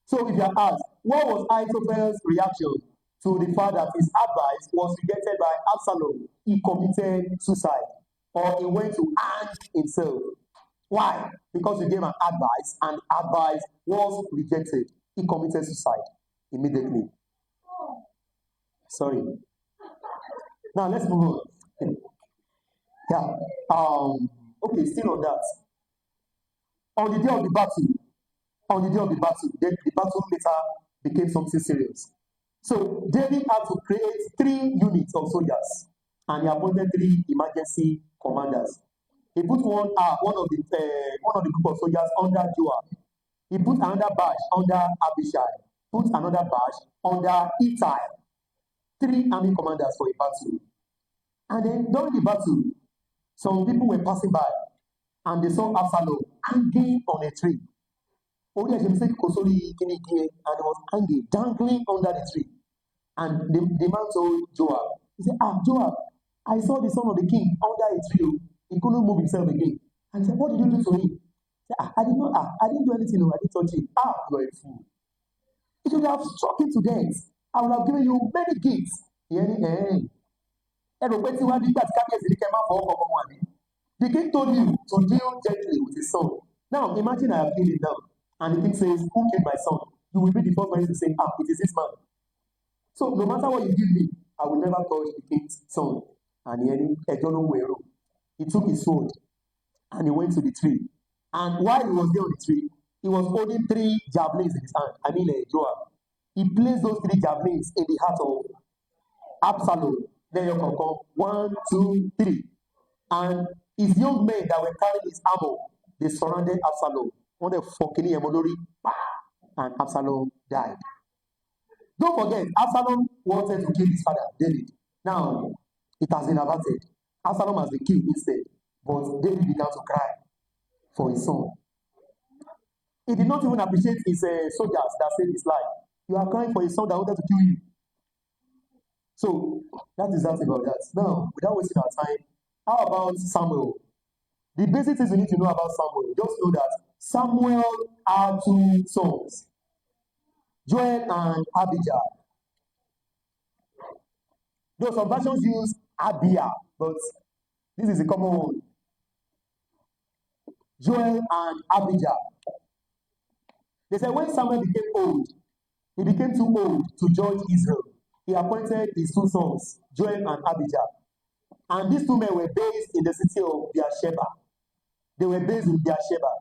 So if you are asked, what was Ahithophel's reaction to the fact that his advice was rejected by Absalom? He committed suicide, or he went to hang himself. Why? Because he gave an advice, and advice was rejected. He committed suicide immediately. Sorry. Now let's move on. Yeah. Okay, still on that. On the day of the battle, then the battle later became something serious. So David had to create 3 units of soldiers, and he appointed 3 emergency commanders. He put one of the group of soldiers under Joab. He put another batch under Abishai. Put another batch under Ittai. 3 army commanders for a battle. And then during the battle, some people were passing by, and they saw Absalom hanging on a tree. Only as and he was hanging, dangling under the tree. And the man told Joab, he said, Joab, I saw the son of the king under a tree. He couldn't move himself again. And he said, what did you do to him? He said, I didn't do anything. I didn't touch him. You are a fool. You should have struck him to death. I would have given you many gifts. The king told you to deal gently with his son. Now, imagine I have killed him now. And the king says, who killed my son? You will be the first person to say, it is this man. So, no matter what you give me, I will never touch the king's son. And he took his sword and he went to the tree. And while he was there on the tree, he was holding 3 javelins in his hand. Joab. He placed those 3 javelins in the heart of Absalom. Then you can come 1, 2, 3. And his young men that were carrying his armor, they surrounded Absalom. One of the and Absalom died. Don't forget, Absalom wanted to kill his father, David. Now, it has been averted. Absalom has been killed instead. But David began to cry for his son. He did not even appreciate his soldiers that saved his life. You are crying for a son that wanted to kill you. So, that is that about that. Now, without wasting our time, how about Samuel? The basic things you need to know about Samuel. Just know that Samuel had 2 sons, Joel and Abijah. Though some versions use Abia, but this is a common one. Joel and Abijah. They said when Samuel became old, he became too old to judge Israel. He appointed his 2 sons, Joel and Abijah. And these 2 men were based in the city of Beersheba. They were based in Beersheba.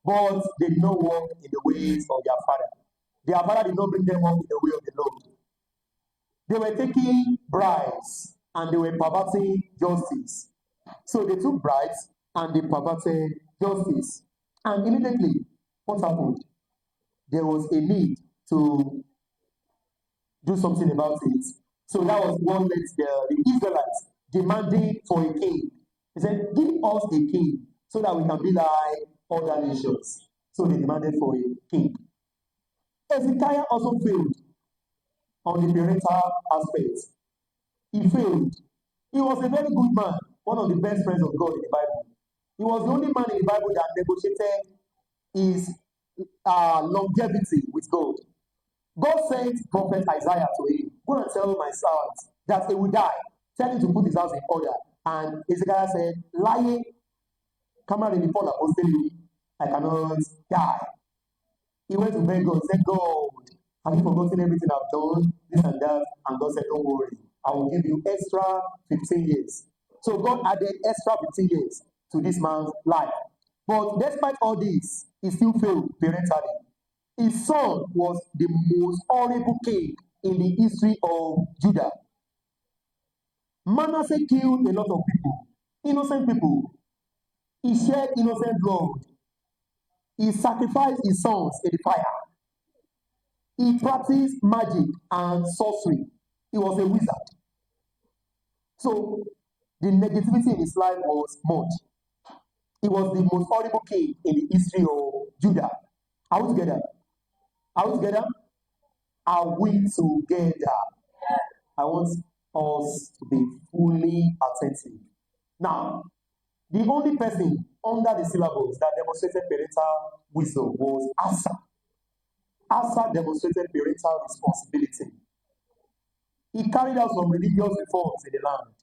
But they did not walk in the ways of their father. Their father did not bring them up in the way of the Lord. They were taking bribes and they were perverting justice. So they took bribes and they perverted justice. And immediately, what happened? There was a need to do something about it. So that was what led the Israelites demanding for a king. They said, give us a king so that we can be like other nations. So they demanded for a king. Hezekiah also failed on the parental aspect. He failed. He was a very good man, one of the best friends of God in the Bible. He was the only man in the Bible that negotiated his longevity with God. God sent prophet Isaiah to him. Go and tell my servant that he will die. Tell him to put his house in order. And Hezekiah said, lying, come out in the fall apostolic, I cannot die. He went to beg God, said, God, have you forgotten everything I've done? This and that. And God said, don't worry. I will give you extra 15 years. So God added extra 15 years to this man's life. But despite all this, he still failed parentally. His son was the most horrible king in the history of Judah. Manasseh killed a lot of people, innocent people. He shed innocent blood. He sacrificed his sons in the fire. He practiced magic and sorcery. He was a wizard. So the negativity in his life was much. He was the most horrible king in the history of Judah. Are we together? Are we together? Are we together? I want us to be fully attentive. Now, the only person under the syllabus that demonstrated parental wisdom was Asa. Asa demonstrated parental responsibility. He carried out some religious reforms in the land.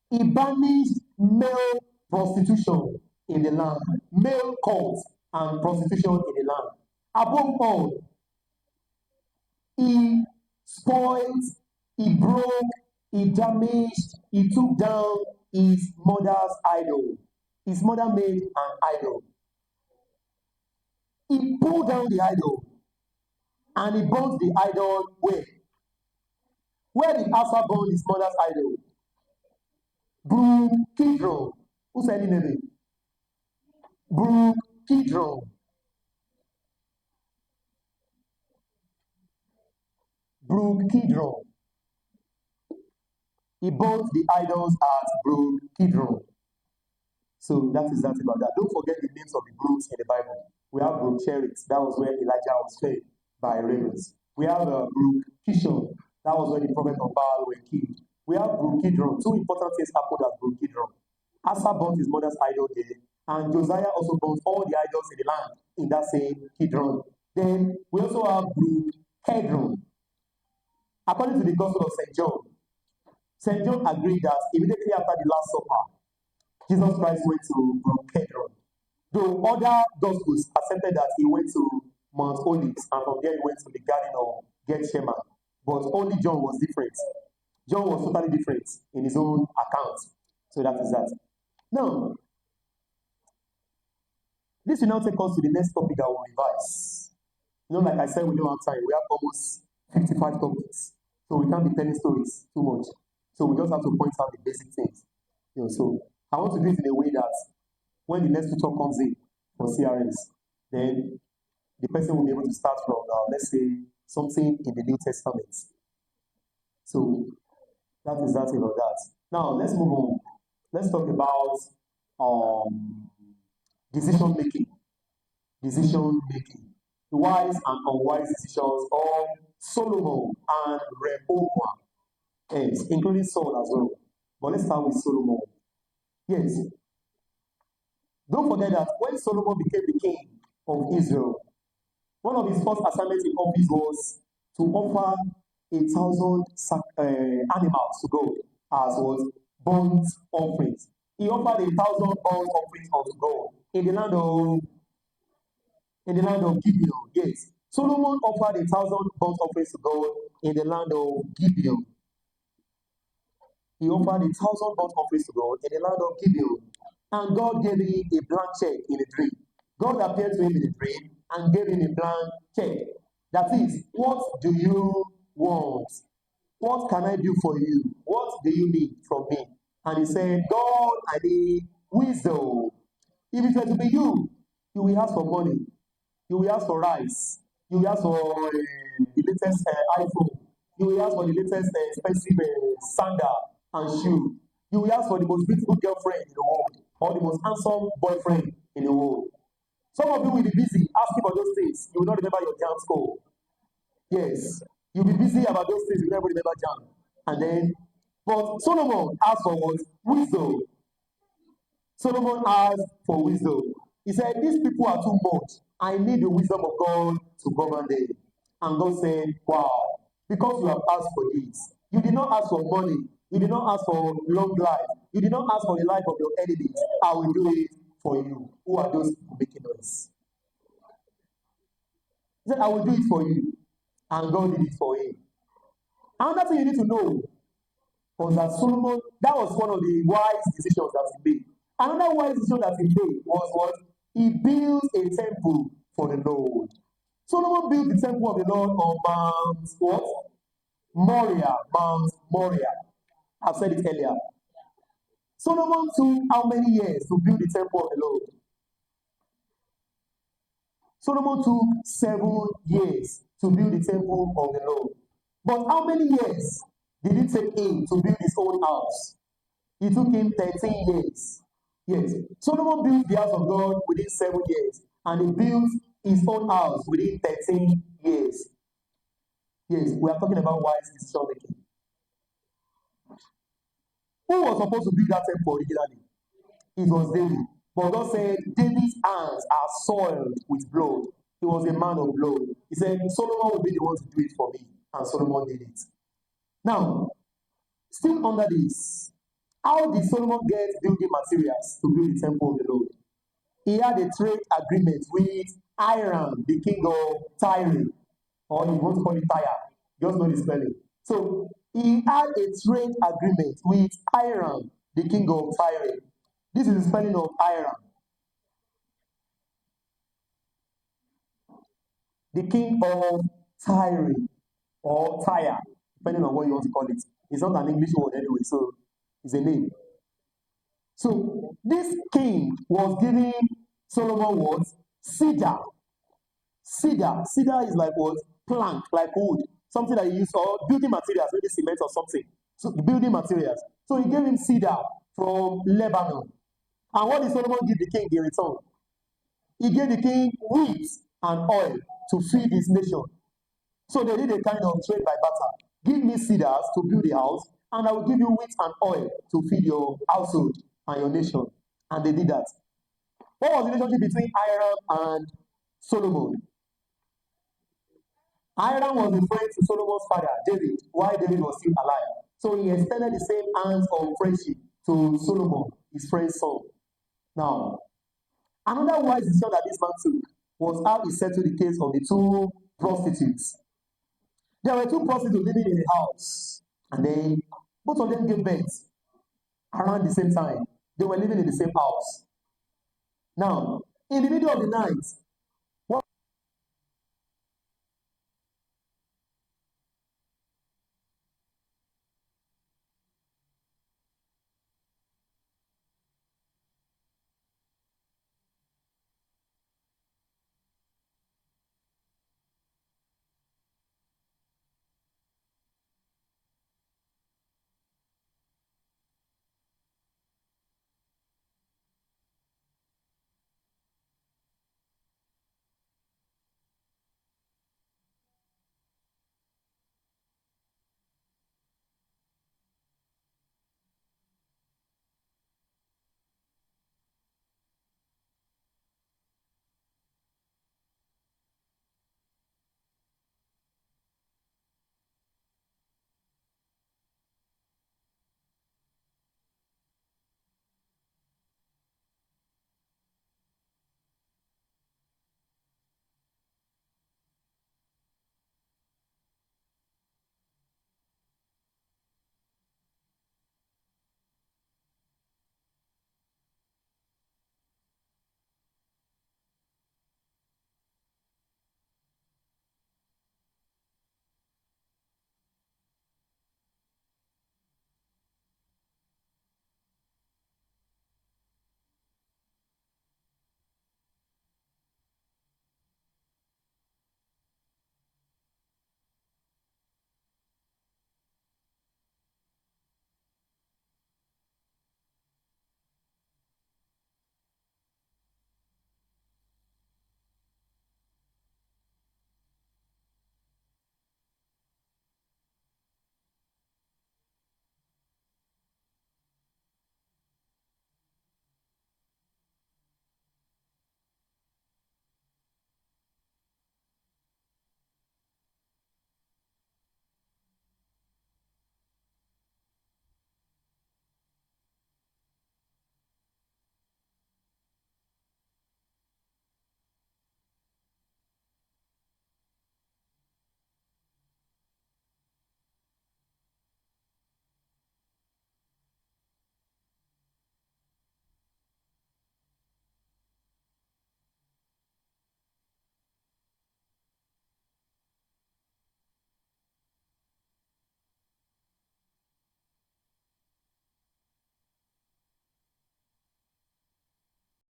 He banished male prostitution in the land, male cults and prostitution in the land. Above all, he spoiled, he broke, he damaged, he took down his mother's idol. His mother made an idol. He pulled down the idol and he burnt the idol where? Where did Asa burn his mother's idol? Brook Kidron. Who said it? Brook Kidron. Brook Kidron. He burnt the idols at Brook Kidron. So that is that about that. Don't forget the names of the brooks in the Bible. We have Brook Cherith. That was where Elijah was fed by ravens. We have Brook Kishon. That was where the prophet of Baal were killed. We have Brook Kidron. Two important things happened at Brook Kidron. Asa burnt his mother's idol there, and Josiah also burnt all the idols in the land in that same Kidron. Then we also have Brook Kedron. According to the Gospel of St. John agreed that immediately after the Last Supper, Jesus Christ went to Brook Kedron. Though other Gospels accepted that he went to Mount Olives, and from there he went to the Garden of Gethsemane. But only John was different. John was totally different in his own account. So that is that. Now, this will now take us to the next topic I will revise. Like I said, we don't have time. We have almost 55 topics. So we can't be telling stories too much. So we just have to point out the basic things. So I want to do it in a way that when the next tutor comes in for C.R.S, then the person will be able to start from, let's say, something in the New Testament. So that is that about that. Now, let's move on. Let's talk about decision making. Decision making. Wise and unwise decisions of Solomon and Rehoboam, yes, including Saul as well. But let's start with Solomon. Yes. Don't forget that when Solomon became the king of Israel, one of his first assignments in office was to offer 1,000 animals to God as was burnt offerings. He offered 1,000 burnt offerings unto God in the land of Gibeon. Yes, Solomon offered 1,000 burnt offerings to God in the land of Gibeon. He offered 1,000 burnt offerings to God in the land of Gibeon, and God gave him a blank check in a dream. God appeared to him in a dream and gave him a blank check. That is, what do you want? What can I do for you? What do you need from me? And he said, God, I need wisdom. If it were to be you, you will ask for money. You will ask for rice. You will ask for the latest iPhone. You will ask for the latest expensive sandal and shoe. You will ask for the most beautiful girlfriend in the world or the most handsome boyfriend in the world. Some of you will be busy asking for those things. You will not remember your jam score. Yes. You'll be busy about those things. You will never remember jam. And then, but Solomon asked for what? Wisdom. Solomon asked for wisdom. He said, these people are too much. I need the wisdom of God to govern them. And God said, wow, because you have asked for this. You did not ask for money. You did not ask for long life. You did not ask for the life of your enemies. I will do it for you. Who are those people making noise? He said, I will do it for you. And God did it for him. Another thing you need to know was that Solomon, that was one of the wise decisions that he made. Another wise decision that he made was what? He built a temple for the Lord. Solomon built the temple of the Lord on Mount what? Moriah. Mount Moriah. I've said it earlier. Solomon took how many years to build the temple of the Lord? Solomon took 7 years to build the temple of the Lord. But how many years did it take him to build his own house? It took him 13 years. Yes. Solomon built the house of God within 7 years, and he built his own house within 13 years. Yes, we are talking about wise decision making. Who was supposed to build that temple originally? It was David. But God said, David's hands are soiled with blood. He was a man of blood. He said, Solomon will be the one to do it for me. And Solomon did it. Now, still under this, how did Solomon get building materials to build the temple of the Lord? He had a trade agreement with Hiram, the king of Tyre, or you want to call it Tyre. Just know the spelling. So he had a trade agreement with Hiram, the king of Tyre. This is the spelling of Hiram. The king of Tyre or Tyre, depending on what you want to call it. It's not an English word anyway, so it's a name. So this king was giving Solomon what? Cedar. Cedar is like what? Plank, like wood. Something that you use for building materials, maybe cement or something. So building materials. So he gave him cedar from Lebanon. And what did Solomon give the king in return? He gave the king wheat and oil to feed his nation. So they did a kind of trade by barter. Give me cedars to build a house, and I will give you wheat and oil to feed your household and your nation. And they did that. What was the relationship between Hiram and Solomon? Hiram was a friend to Solomon's father, David, while David was still alive. So he extended the same hands of friendship to Solomon, his friend's son. Now, another wise decision that this man took was how he settled the case of the two prostitutes. There were two prostitutes living in a house, and then both of them gave birth around the same time. They were living in the same house. Now, in the middle of the night,